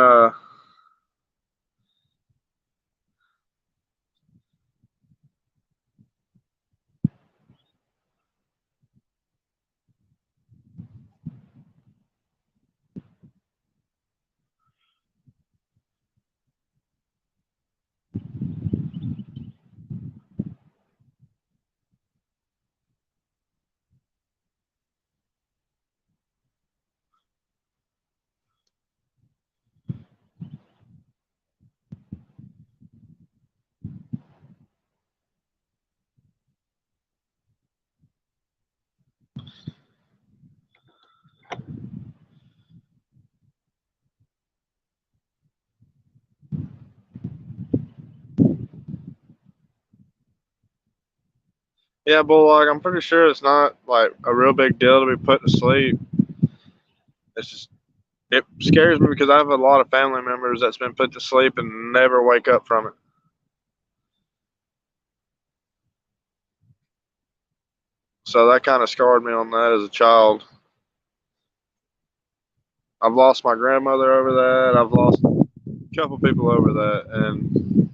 yeah, but like I'm pretty sure it's not like a real big deal to be put to sleep. It's just it scares me because I have a lot of family members that's been put to sleep and never wake up from it. So that kind of scarred me on that as a child. I've lost my grandmother over that. I've lost a couple people over that, and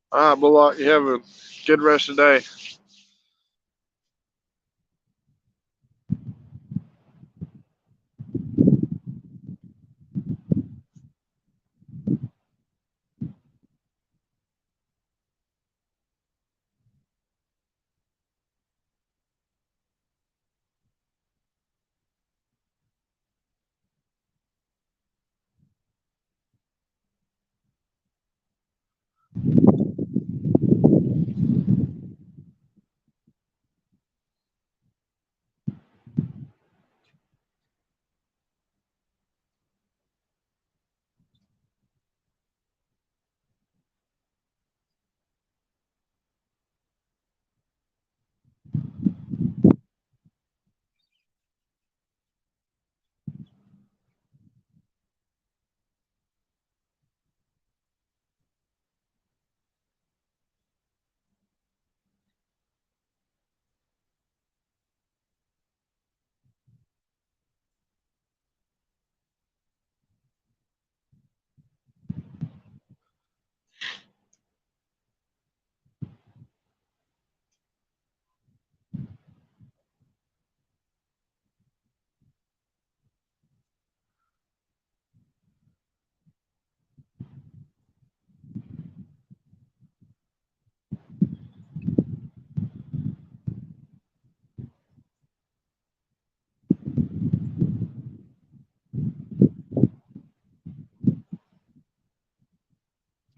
All right, Bullock, you have a good rest of the day.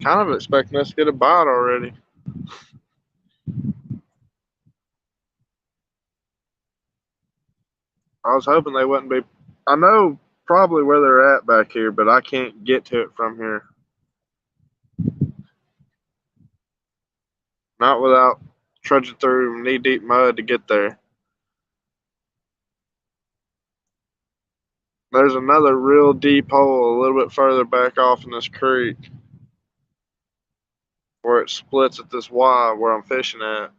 Kind of expecting us to get a bite already. I was hoping they wouldn't be. I know probably where they're at back here, but I can't get to it from here. Not without trudging through knee-deep mud to get there. There's another real deep hole a little bit further back off in this creek where it splits at this Y where I'm fishing at.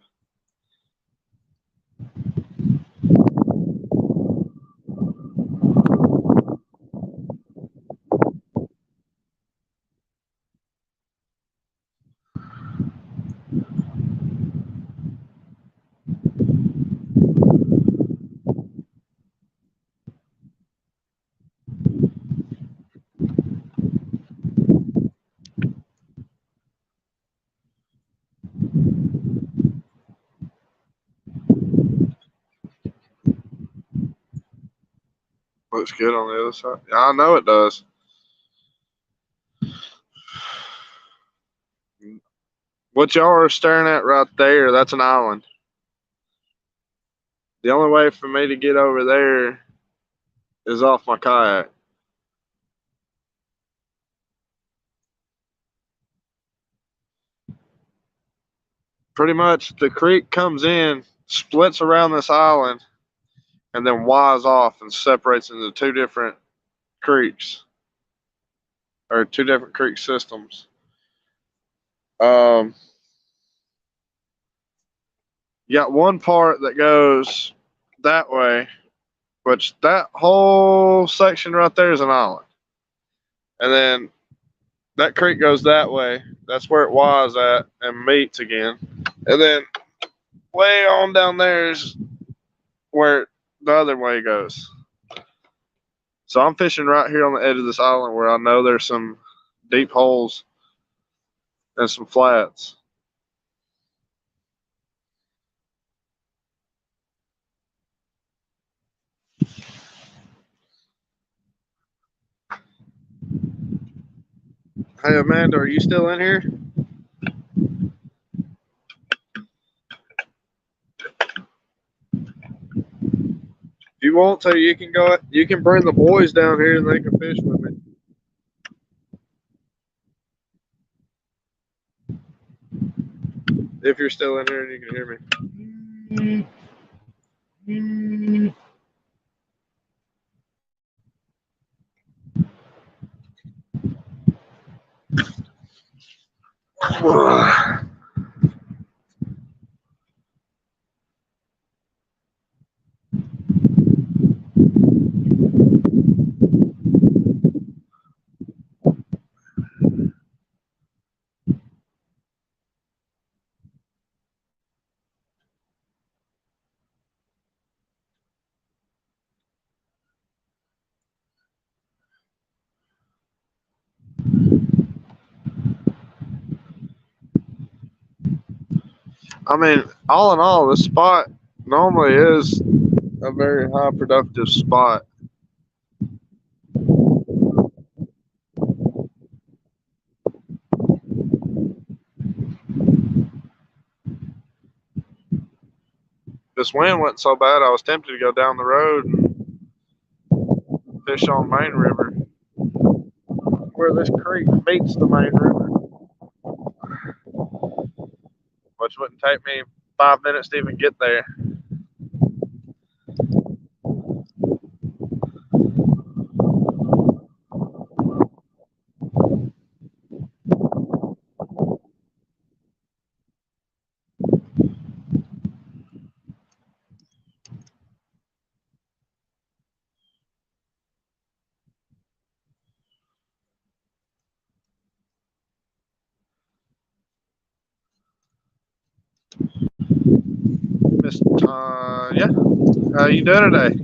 Looks good on the other side. Yeah, I know it does. What y'all are staring at right there, that's an island. The only way for me to get over there is off my kayak. Pretty much the creek comes in, splits around this island, and then Y's off and separates into two different creeks or two different creek systems. Um, you got one part that goes that way, which that whole section right there is an island. And then that creek goes that way. That's where it was at and meets again. And then way on down there is where the other way goes. So I'm fishing right here on the edge of this island where I know there's some deep holes and some flats. Hey Amanda, are you still in here? If you want to, you can go. You can bring the boys down here and they can fish with me. If you're still in here and you can hear me. I mean, all in all, this spot normally is a very high productive spot. This wind wasn't so bad. I was tempted to go down the road and fish on Main River, where this creek meets the Main River, which wouldn't take me 5 minutes to even get there. Miss, yeah. How you doing today?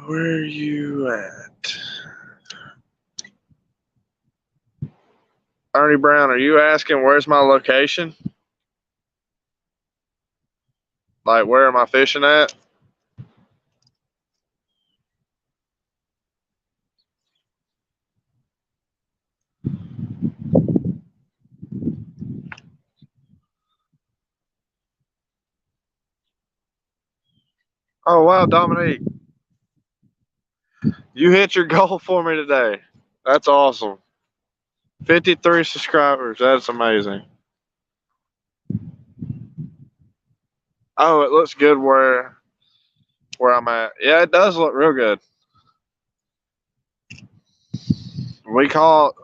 Where are you at? Ernie Brown, are you asking where's my location? Like, where am I fishing at? Oh, wow, Dominique. You hit your goal for me today. That's awesome. 53 subscribers. That's amazing. Oh, it looks good where I'm at. Yeah, it does look real good. We caught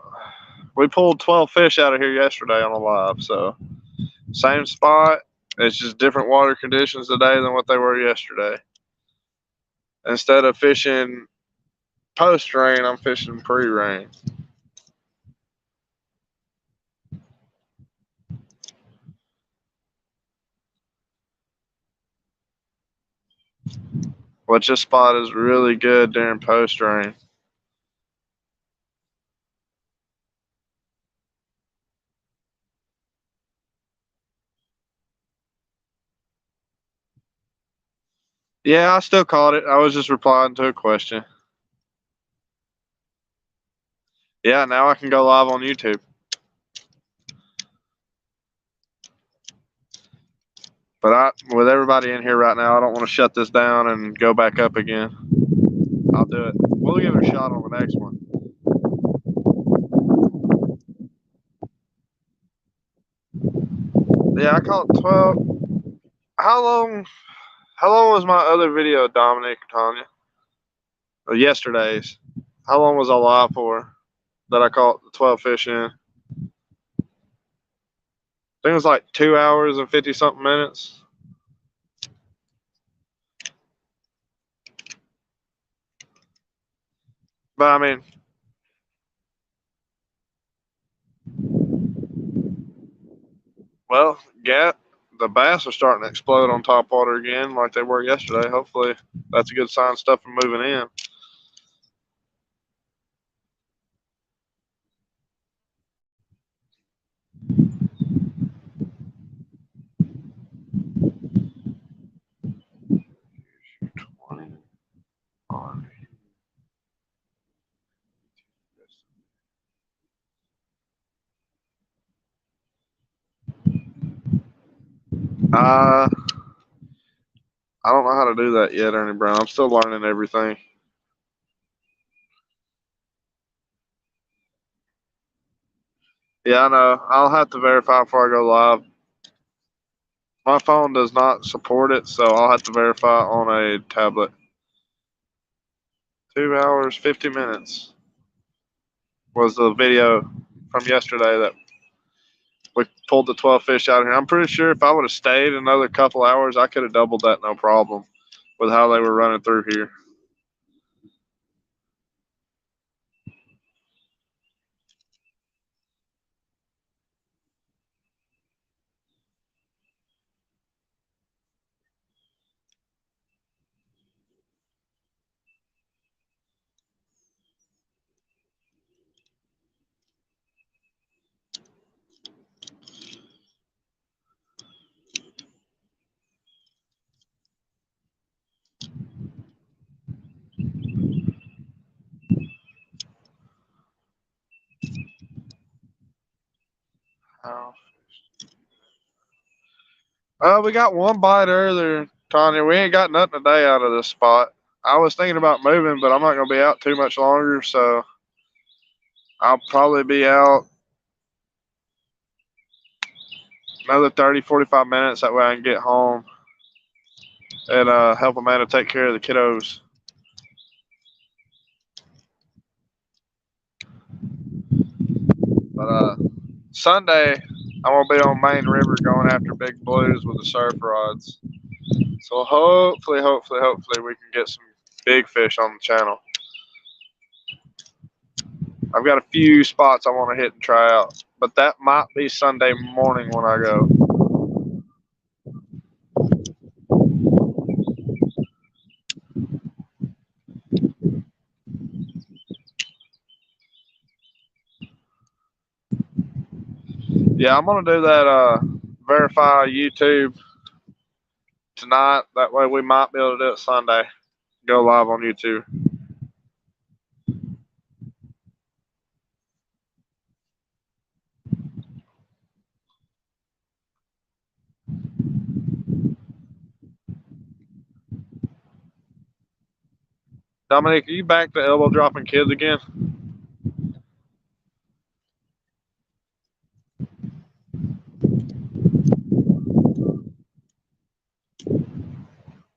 we pulled 12 fish out of here yesterday on a live, so same spot. It's just different water conditions today than what they were yesterday. Instead of fishing post rain, I'm fishing pre rain. Which this spot is really good during post rain. Yeah, I still caught it. I was just replying to a question. Yeah, now I can go live on YouTube. But with everybody in here right now, I don't want to shut this down and go back up again. I'll do it. We'll give it a shot on the next one. Yeah, I caught 12. How long? How long was my other video, Dominic, Tanya? Yesterday's. How long was I live for that I caught the 12 fish in? I think it was like 2 hours and 50 something minutes. But I mean, well, the bass are starting to explode on top water again like they were yesterday. Hopefully, that's a good sign. Stuff are moving in. Uh, I don't know how to do that yet, Ernie Brown. I'm still learning everything. Yeah, I know. I'll have to verify before I go live. My phone does not support it, so I'll have to verify on a tablet. 2 hours, 50 minutes was the video from yesterday that we pulled the 12 fish out of here. I'm pretty sure if I would have stayed another couple hours, I could have doubled that no problem with how they were running through here. We got one bite earlier, Tanya. We ain't got nothing today out of this spot. I was thinking about moving, but I'm not gonna be out too much longer, so I'll probably be out another 30, 45 minutes. That way I can get home and help Amanda take care of the kiddos. But Sunday, I'm gonna be on Main River going after big blues with the surf rods. So hopefully we can get some big fish on the channel. I've got a few spots I want to hit and try out, but that might be Sunday morning when I go. Yeah, I'm gonna do that verify YouTube tonight. That way we might be able to do it Sunday. Go live on YouTube. Dominic, are you back to elbow dropping kids again?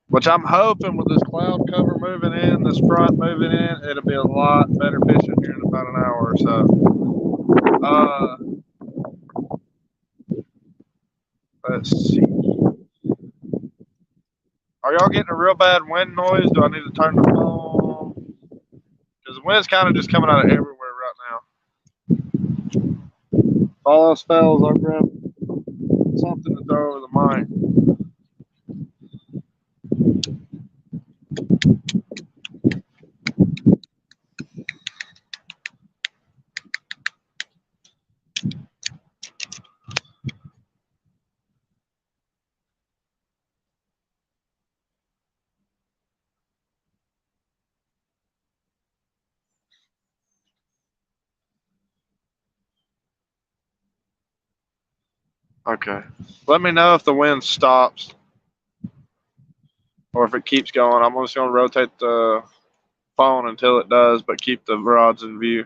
Which I'm hoping with this cloud cover moving in, this front moving in, it'll be a lot better fishing here in about an hour or so. Let's see. Are y'all getting a real bad wind noise? Do I need to turn the phone? Because the wind's kind of just coming out of everywhere right now. If all else fails, I'll grab something to throw over the mic. Okay. Let me know if the wind stops or if it keeps going. I'm just going to rotate the phone until it does, but keep the rods in view.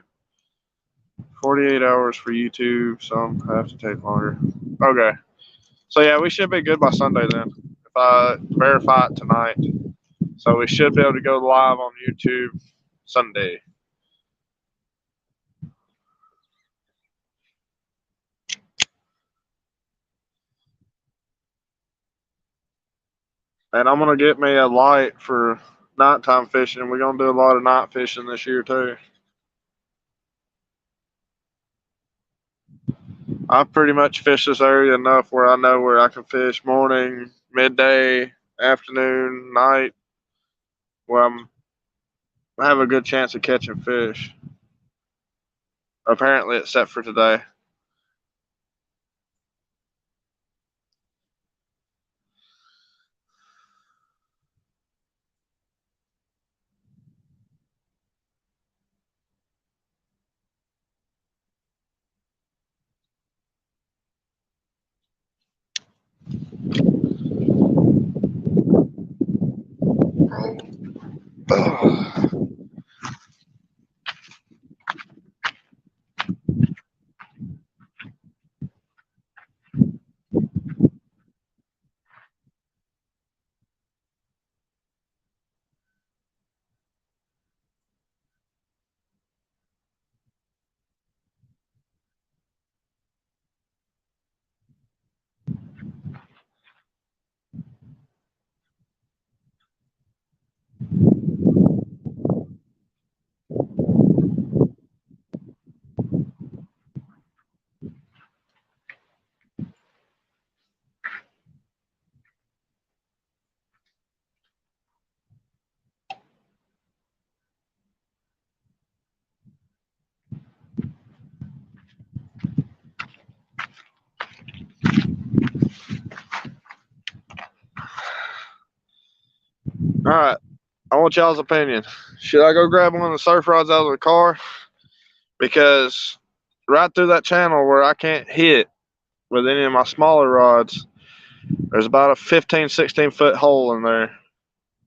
48 hours for YouTube. Some have to take longer. Okay. So yeah, we should be good by Sunday then. If I verify it tonight. So we should be able to go live on YouTube Sunday. And I'm gonna get me a light for nighttime fishing. We're gonna do a lot of night fishing this year too. I've pretty much fished this area enough where I know where I can fish morning, midday, afternoon, night, where I have a good chance of catching fish. Apparently it's set for today. All right, I want y'all's opinion. Should I go grab one of the surf rods out of the car? Because right through that channel where I can't hit with any of my smaller rods, There's about a 15, 16 foot hole in there.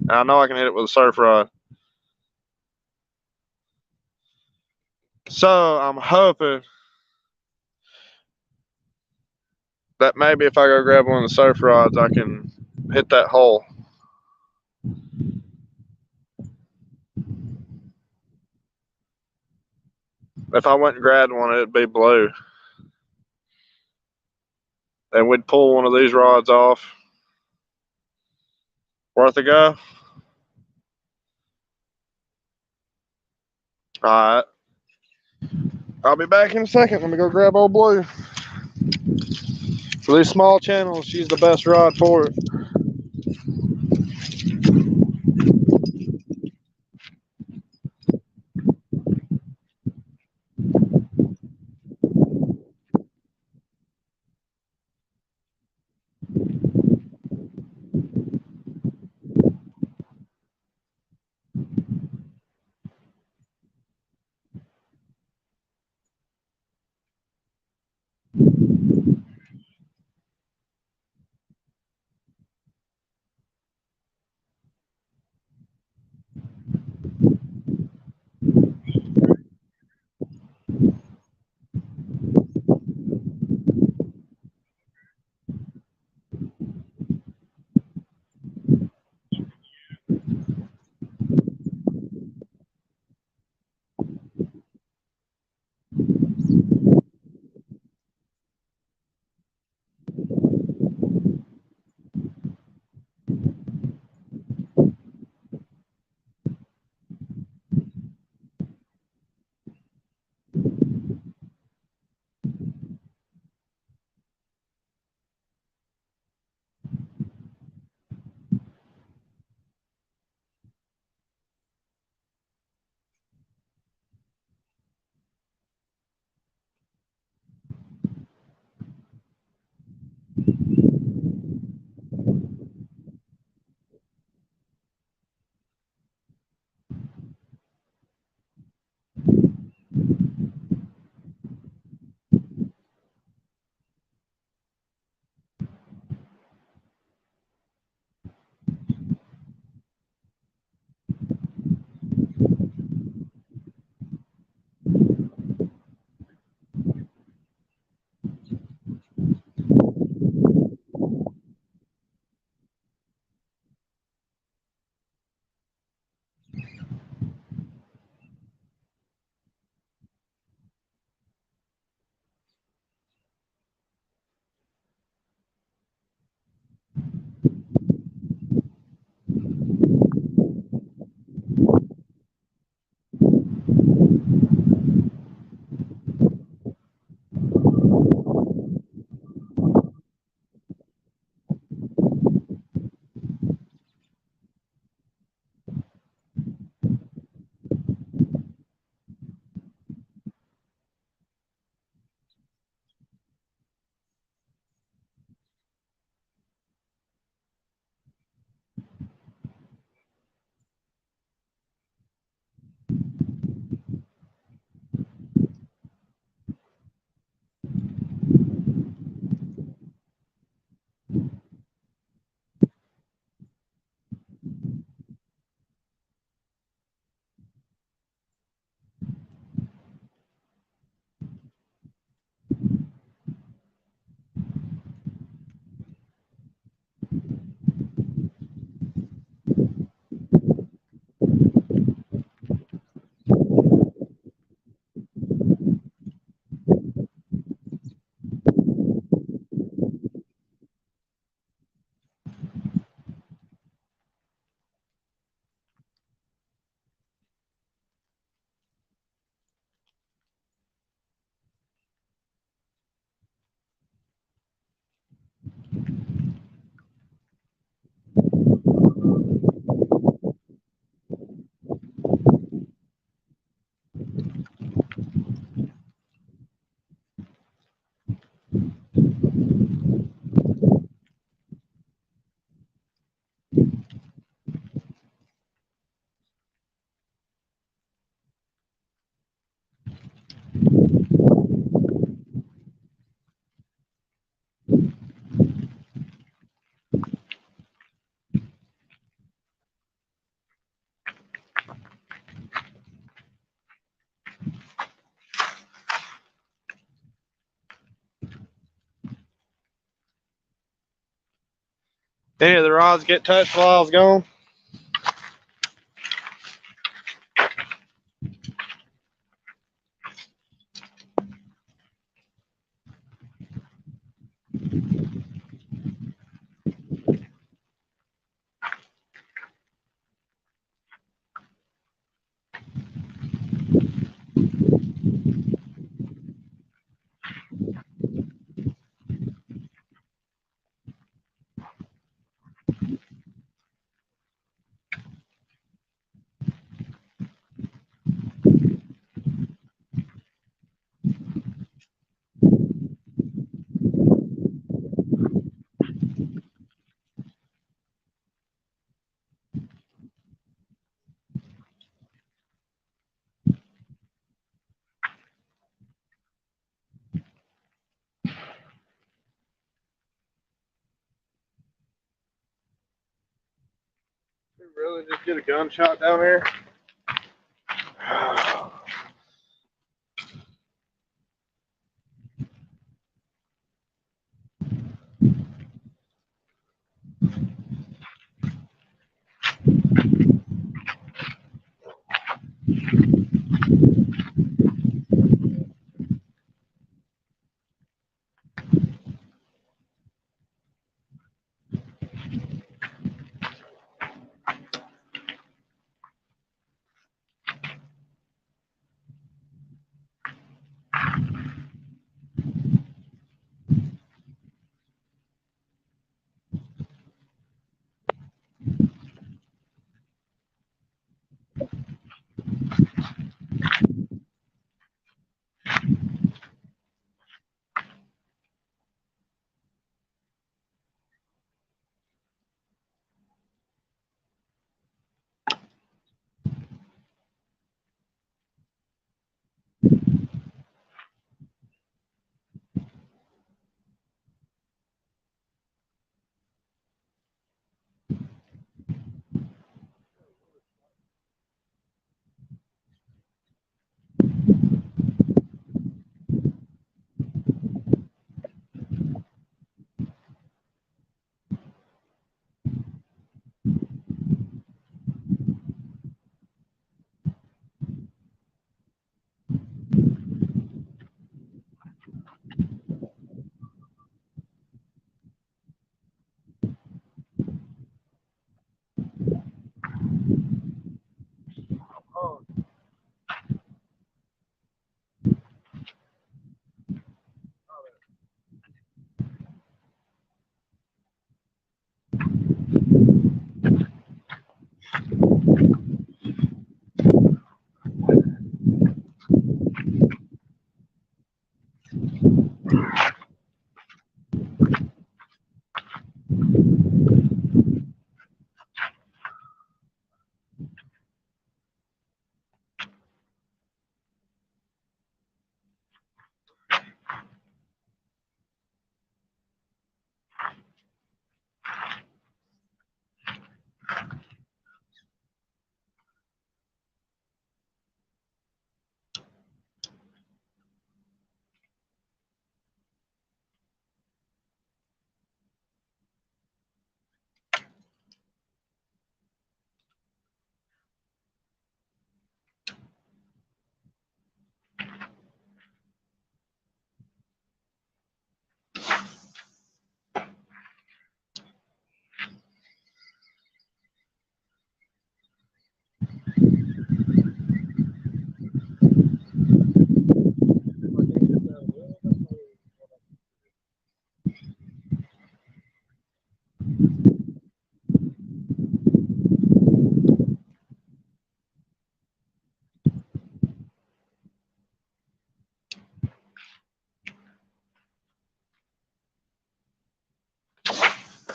And I know I can hit it with a surf rod. So I'm hoping that maybe if I go grab one of the surf rods, I can hit that hole. If I went and grabbed one, it'd be blue. And we'd pull one of these rods off. Worth a go? Alright. I'll be back in a second. Let me go grab old blue. For these small channels, she's the best rod for it. Any of the rods get touched while I was gone? Did we really just get a gunshot down there?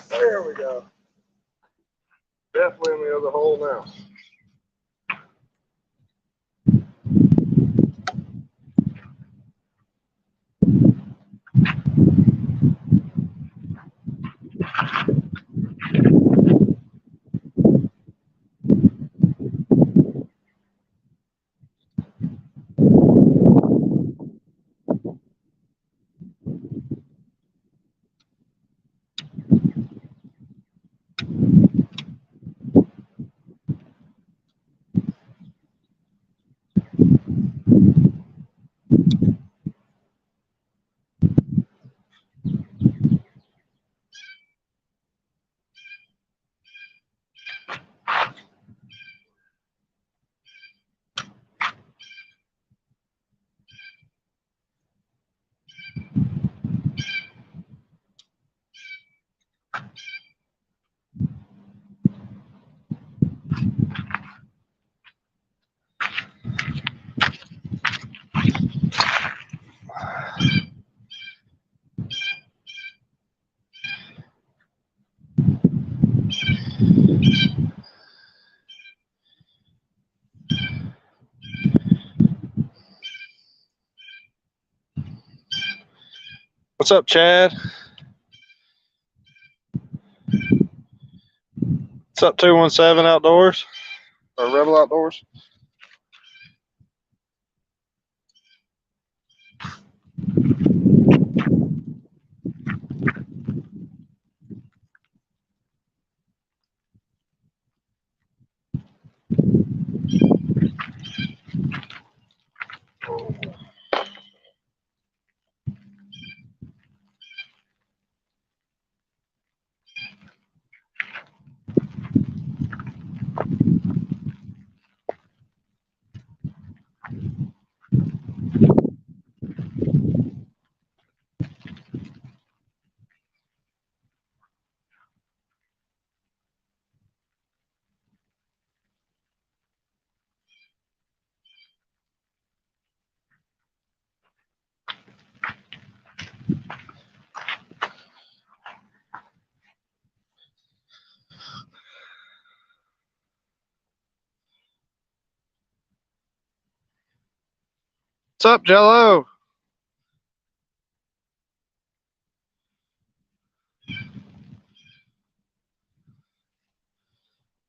There we go. Definitely in the other hole now. What's up, Chad? What's up, 217 Outdoors? Or Rebel Outdoors? What's up, Jello?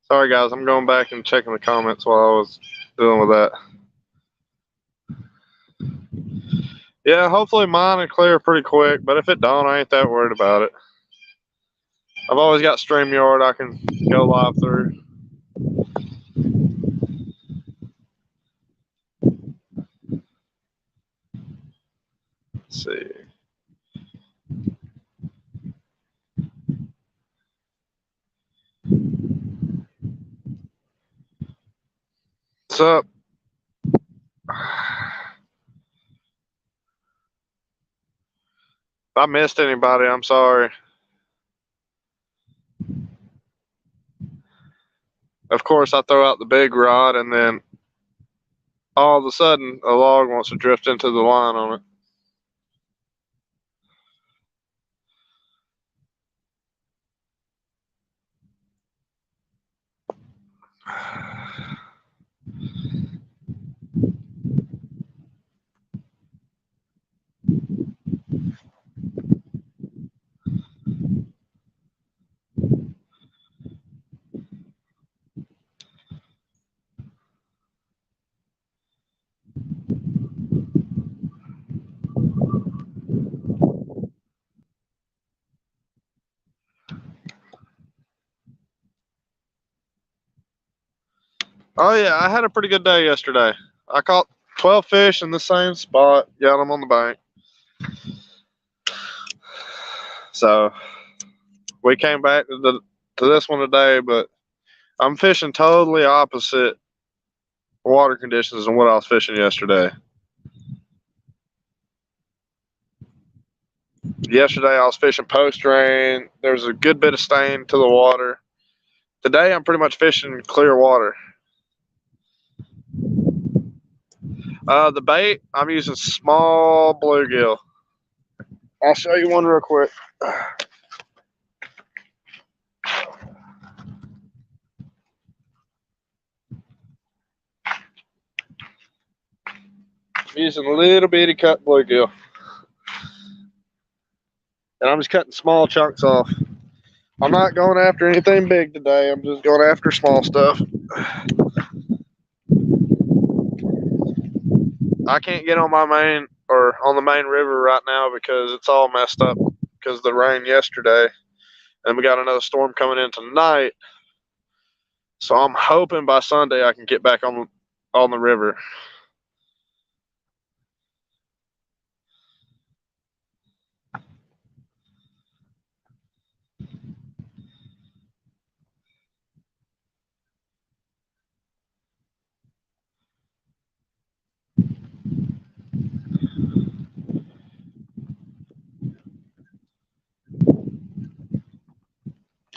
Sorry, guys. I'm going back and checking the comments while I was dealing with that. Yeah, hopefully mine will clear pretty quick, but if it don't, I ain't that worried about it. I've always got StreamYard I can go live through. Let's see. What's up? If I missed anybody, I'm sorry. Of course, I throw out the big rod, and then all of a sudden, a log wants to drift into the line on it. Oh yeah, I had a pretty good day yesterday. I caught 12 fish in the same spot. Got them on the bank. So we came back to this one today, but I'm fishing totally opposite water conditions than what I was fishing yesterday. Yesterday I was fishing post rain. There's a good bit of stain to the water. Today I'm pretty much fishing clear water. The bait, I'm using small bluegill. I'll show you one real quick. I'm using a little bitty cut bluegill. And I'm just cutting small chunks off. I'm not going after anything big today. I'm just going after small stuff. I can't get on my main or on the main river right now because it's all messed up because of the rain yesterday. And we got another storm coming in tonight. So I'm hoping by Sunday I can get back on the river.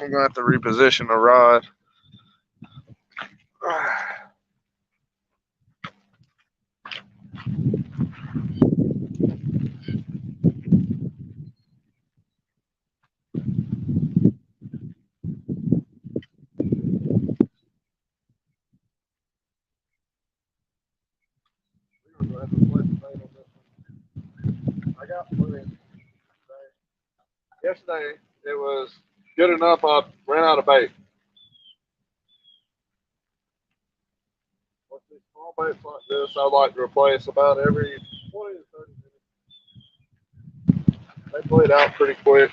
I'm gonna have to reposition the rod. I got plenty. Yesterday it was good enough. I ran out of bait. With these small baits like this, I like to replace about every 20 to 30 minutes. They bleed out pretty quick.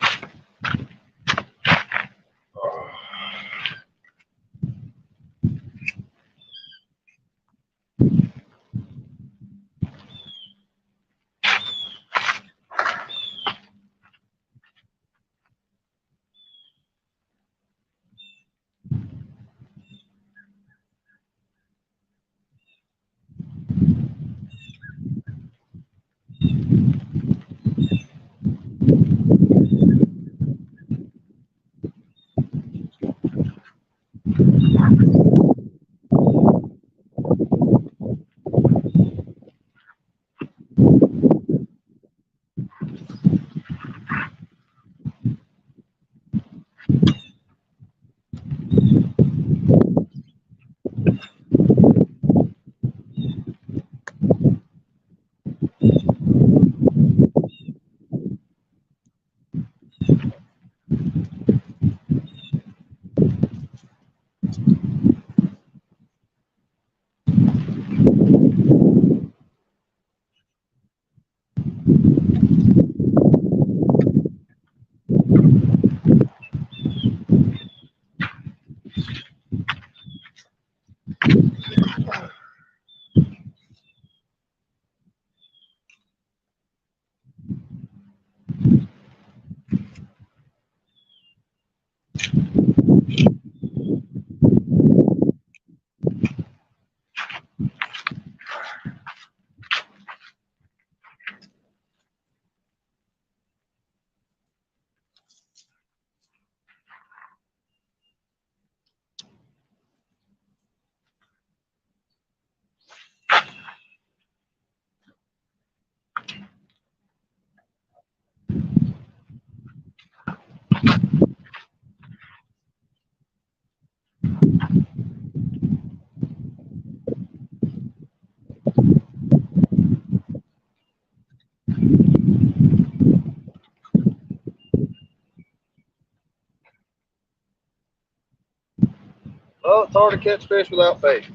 Well, it's hard to catch fish without bait.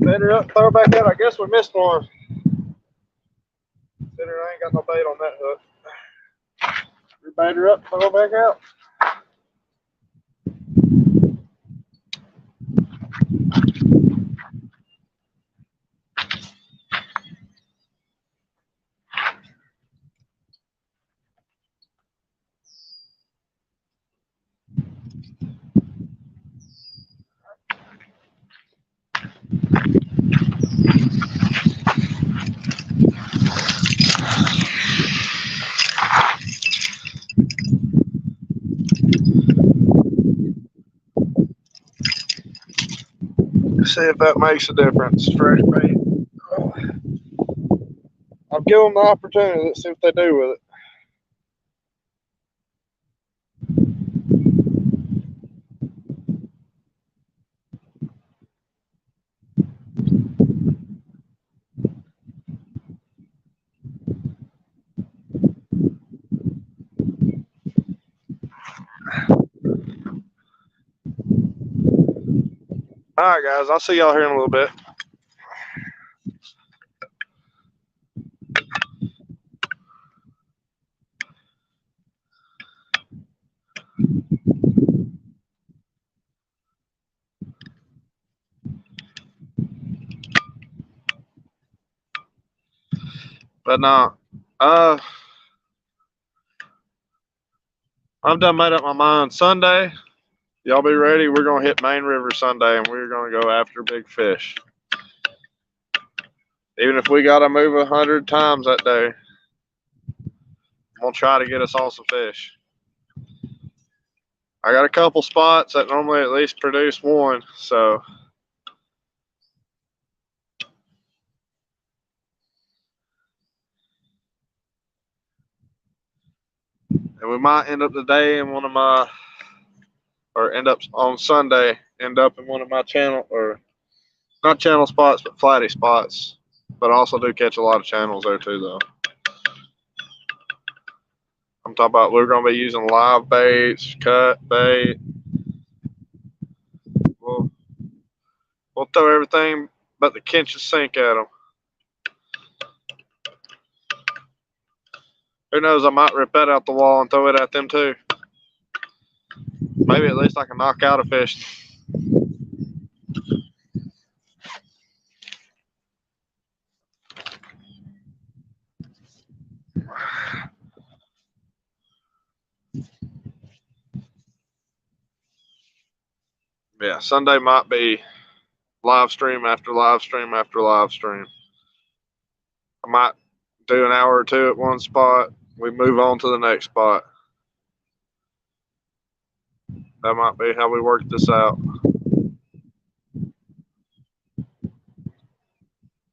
Bait her up, throw her back out. I guess we missed one. Considering I ain't got no bait on that hook. Bait her up, throw her back out. See if that makes a difference. Fresh bait. I'll give them the opportunity. Let's see what they do with it. All right, guys. I'll see y'all here in a little bit. But no, I've done made up my mind. Sunday, y'all be ready. We're gonna hit Main River Sunday, and we're gonna go after big fish. Even if we gotta move 100 times that day, I'm gonna try to get us on some fish. I got a couple spots that normally at least produce one, so. And we might end up today in one of my, or end up on Sunday, end up in one of my channel, or not channel spots, but flatty spots. But I also do catch a lot of channels there too, though. I'm talking about we're going to be using live baits, cut bait. We'll, we'll throw everything but the kitchen sink at them. Who knows, I might rip that out the wall and throw it at them too. Maybe at least I can knock out a fish. Yeah, Sunday might be live stream after live stream after live stream. I might do an hour or two at one spot. We move on to the next spot. That might be how we work this out.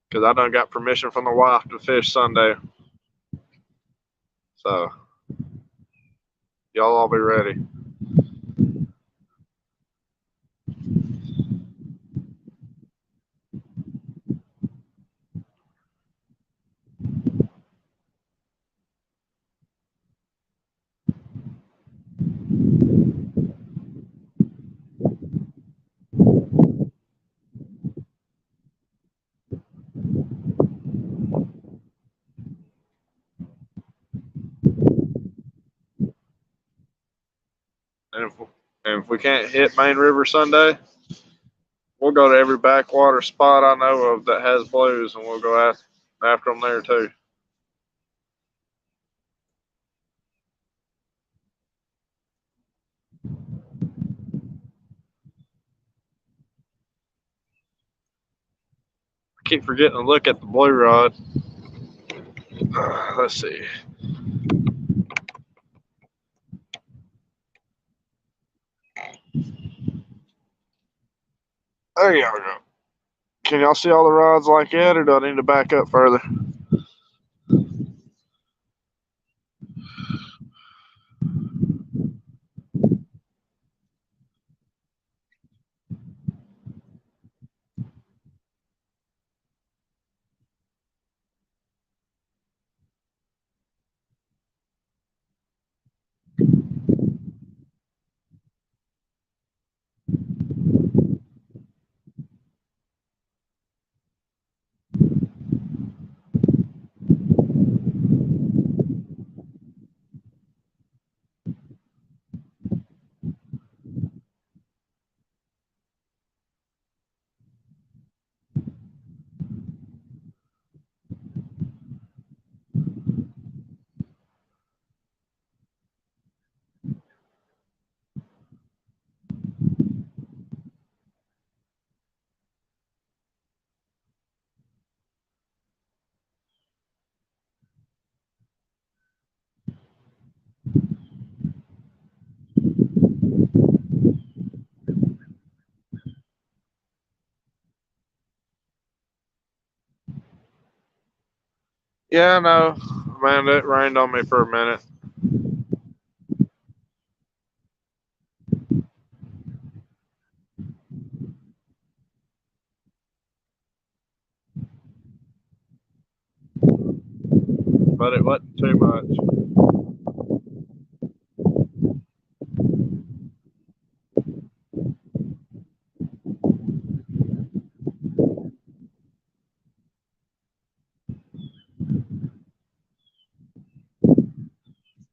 Because I done got permission from the wife to fish Sunday. So, y'all all be ready. And if we can't hit Main River Sunday, we'll go to every backwater spot I know of that has blues, and we'll go after them there too. I keep forgetting to look at the blue rod. Let's see. There y'all go. Can y'all see all the rods like that, or do I need to back up further? Yeah, I know. Man, it rained on me for a minute. But it wasn't too much.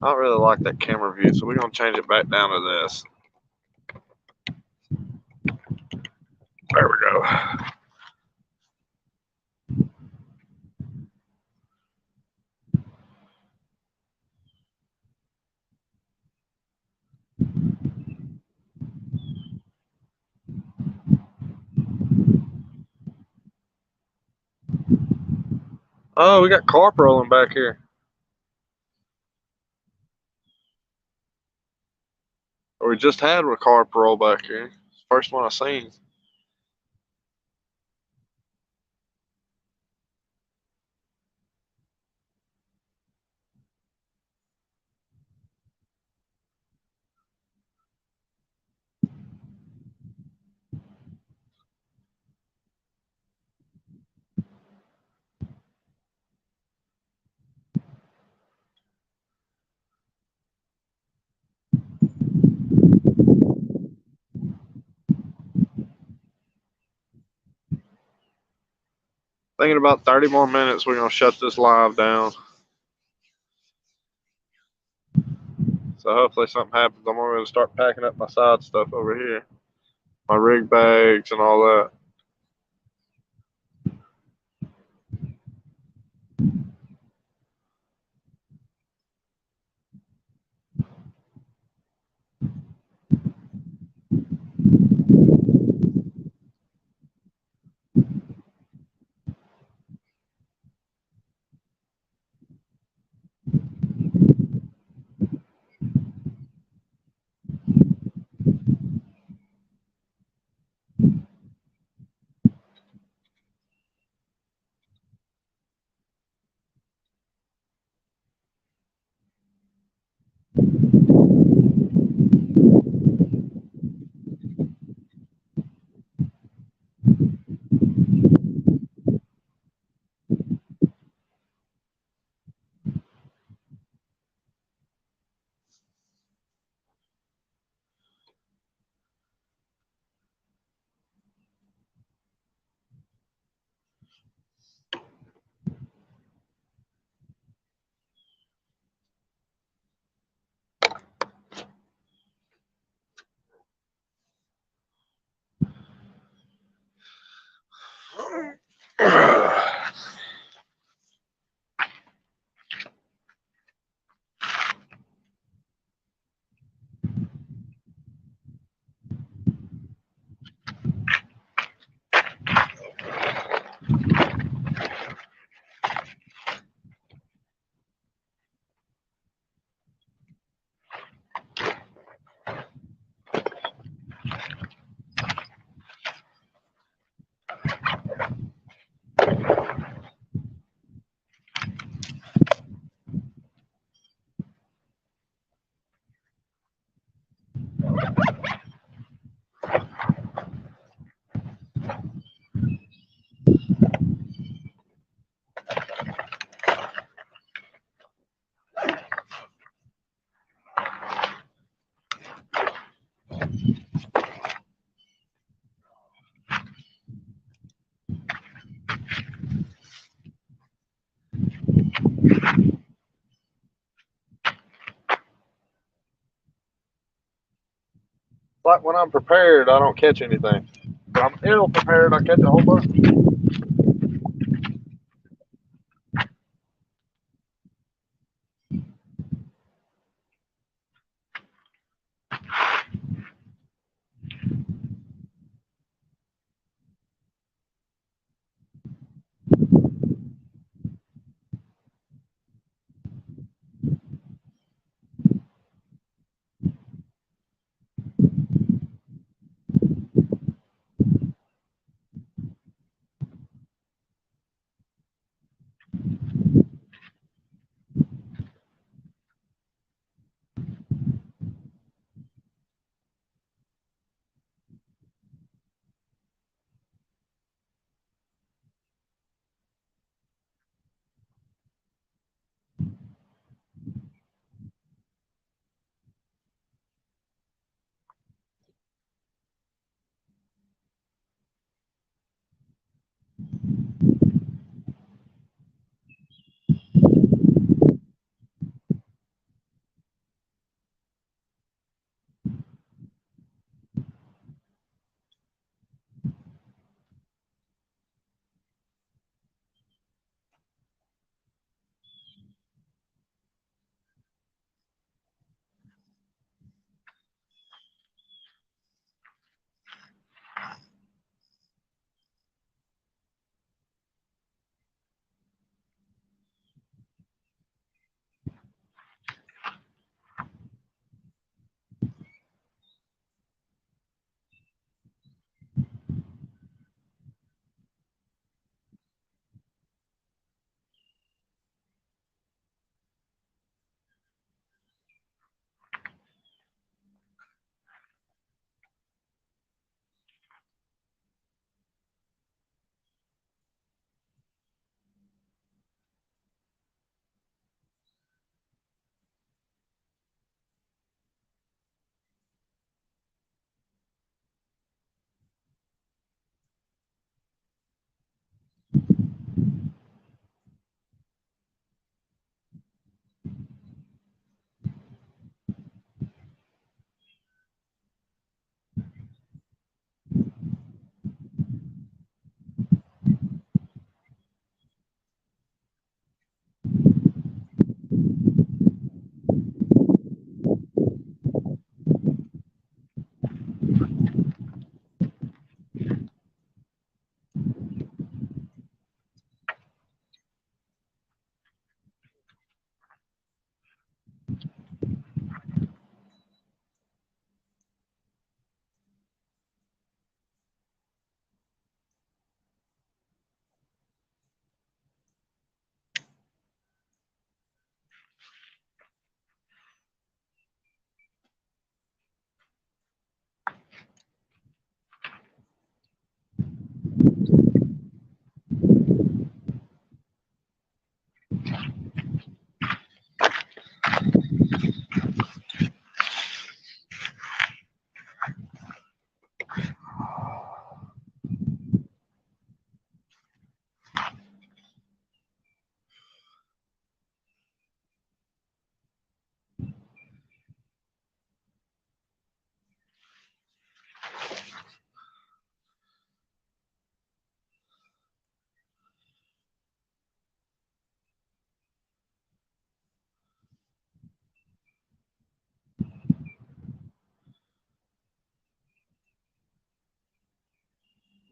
I don't really like that camera view, so we're going to change it back down to this. There we go. Oh, we got carp rolling back here. Or we just had a carp roll back here. First one I seen. Thinking about 30 more minutes, we're gonna shut this live down. So hopefully something happens. I'm gonna start packing up my side stuff over here, my rig bags and all that. Like when I'm prepared, I don't catch anything. But I'm ill prepared, I catch a whole bunch.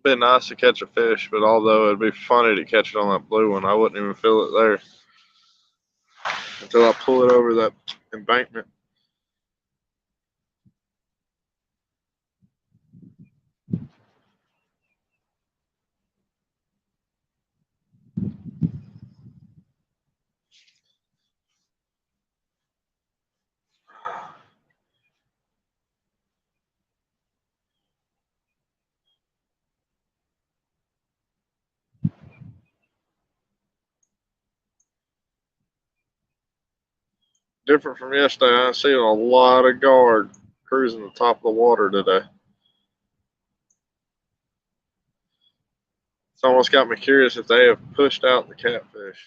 Been nice to catch a fish, but although it'd be funny to catch it on that blue one, I wouldn't even feel it there until I pull it over that embankment. Different from yesterday, I see a lot of guard cruising the top of the water today. It's almost got me curious if they have pushed out the catfish.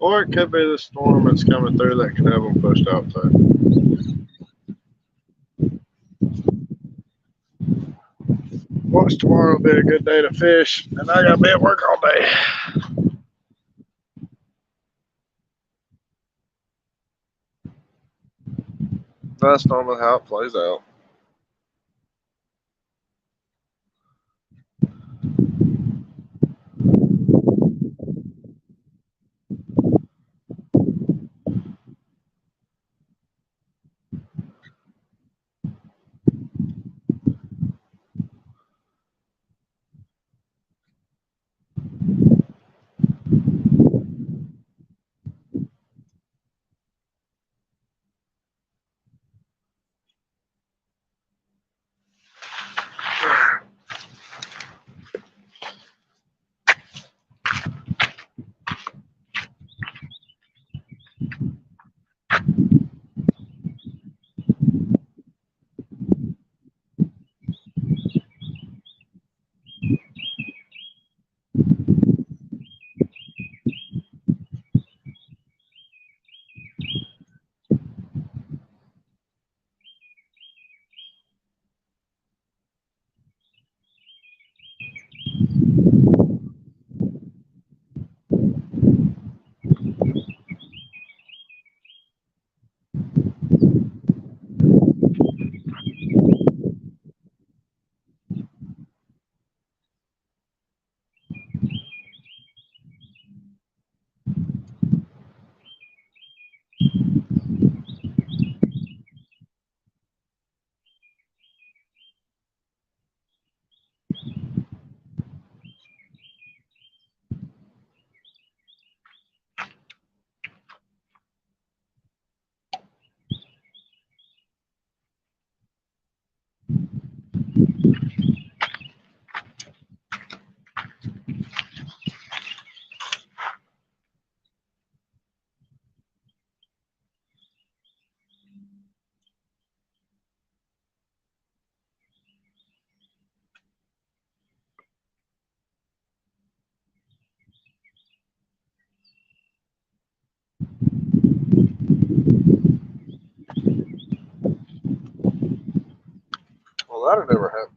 Or it could be the storm that's coming through that could have them pushed out too. Watch tomorrow will be a good day to fish, and I gotta be at work all day. That's normally how it plays out. Well, that'll never happen.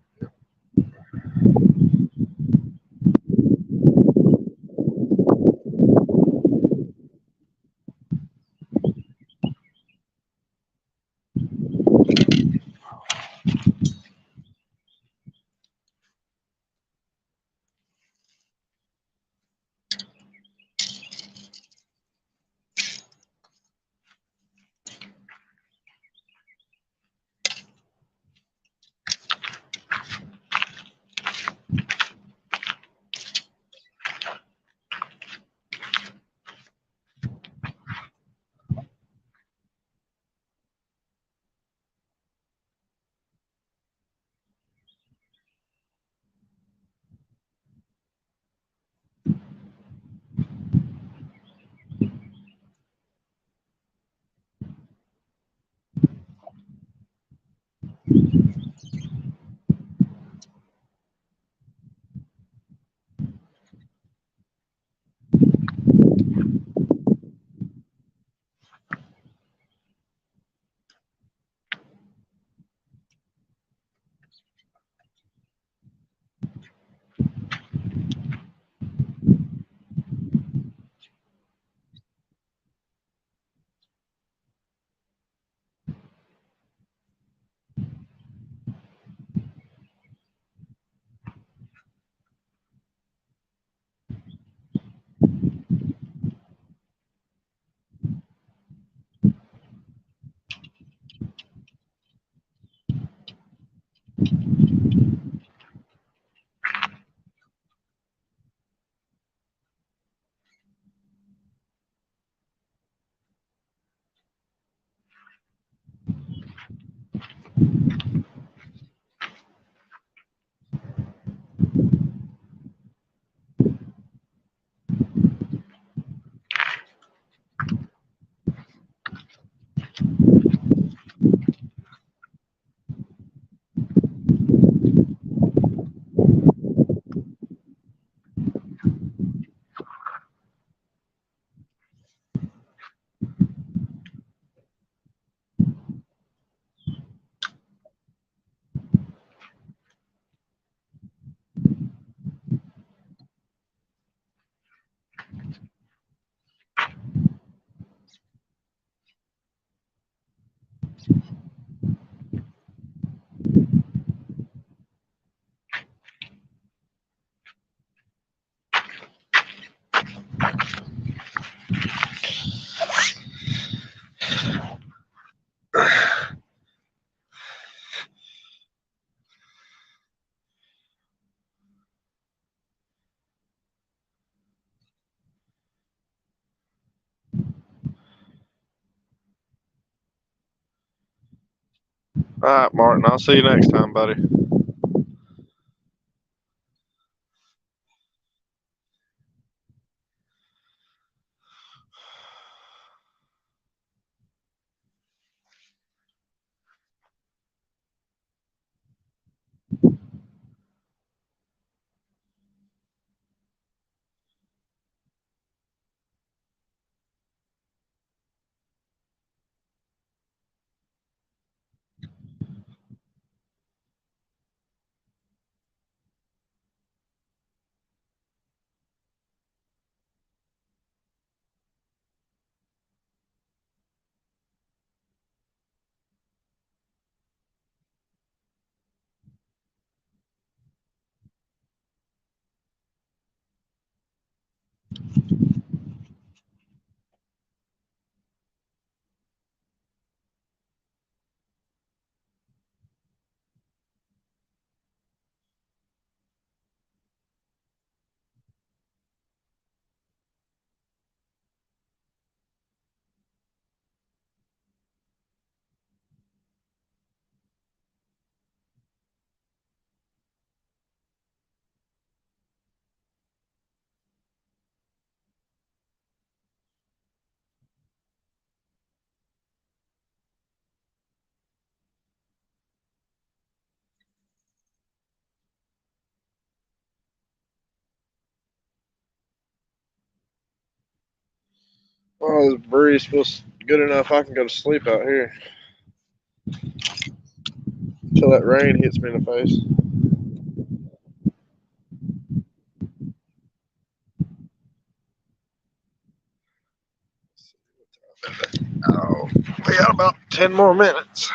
All right, Martin. I'll see you next time, buddy. Oh, this breeze feels good enough. I can go to sleep out here until that rain hits me in the face. Oh, we got about 10 more minutes.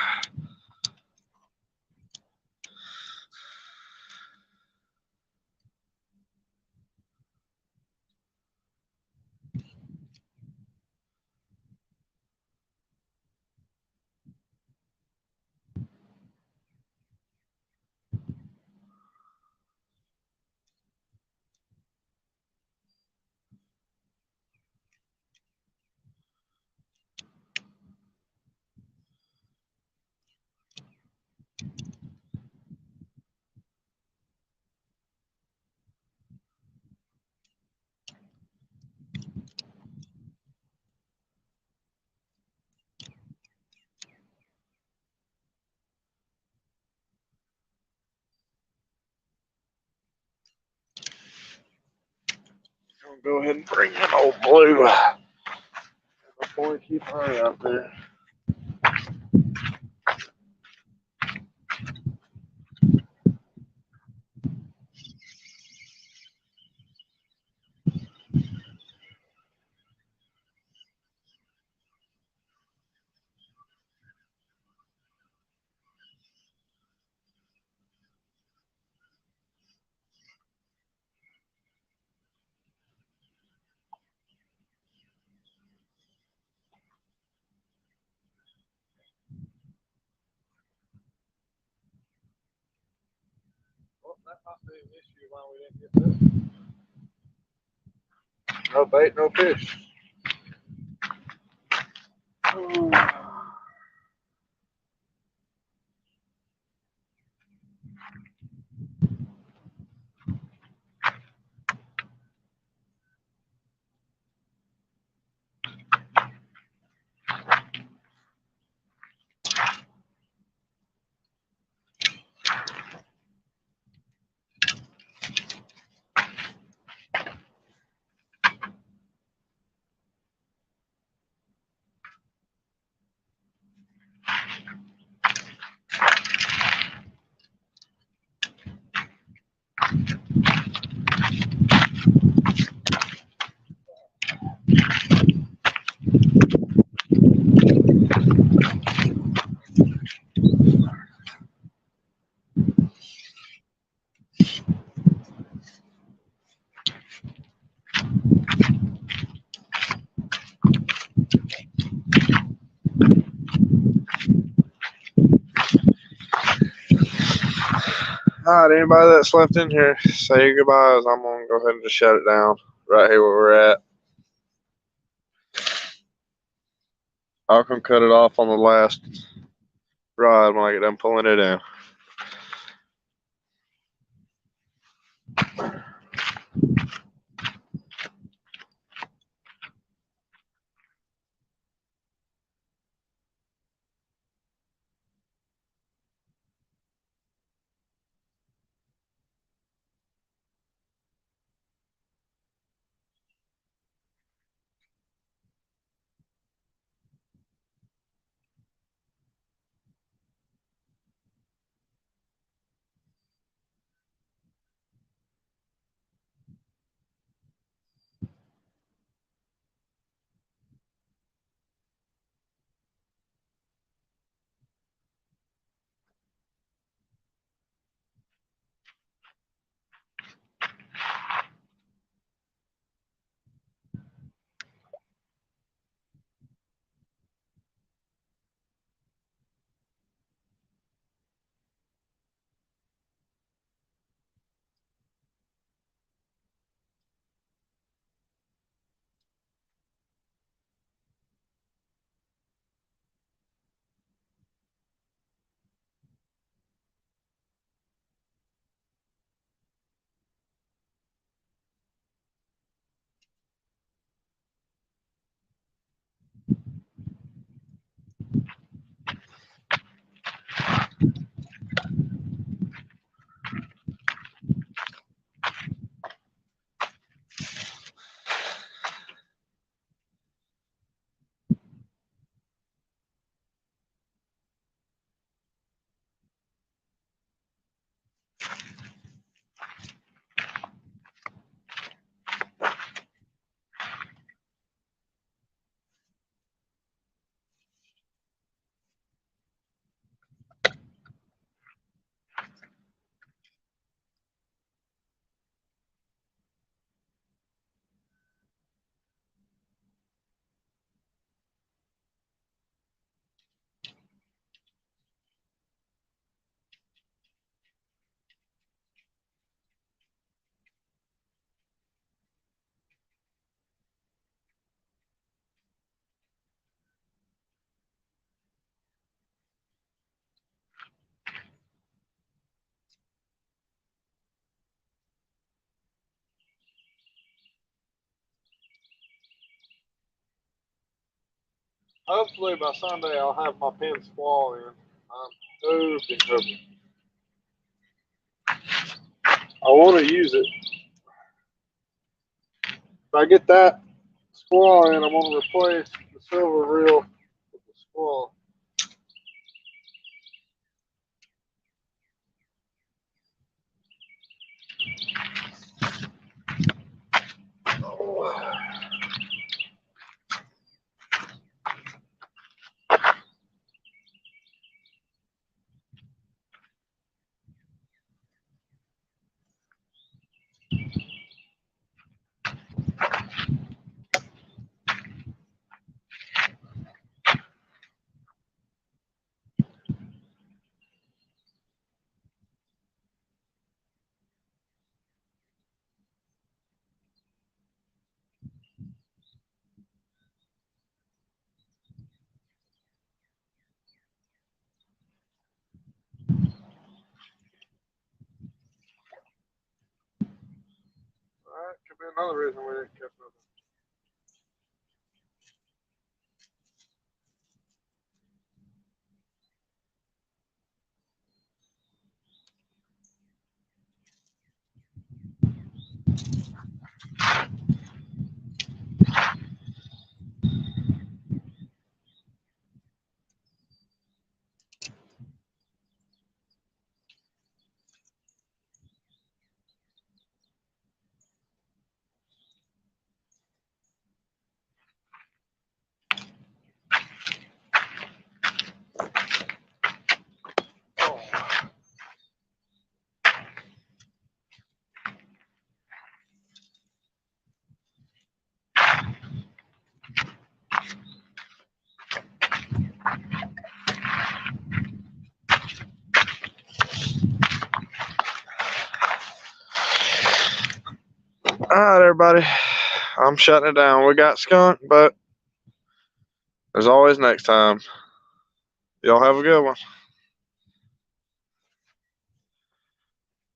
I'll go ahead and bring in old Blue before we keep her out there. Well, that might be an issue why we didn't get this. No bait, no fish. All right, anybody that's left in here, say your goodbyes. I'm going to go ahead and just shut it down right here where we're at. I'll come cut it off on the last rod when I get done pulling it in. Hopefully by Sunday I'll have my pin squall in. I'm hoping. I want to use it. If I get that squall in, I'm going to replace the silver reel with the squall. That could be another reason we didn't catch nothing. All right, everybody. I'm shutting it down. We got skunk, but as always, next time. Y'all have a good one.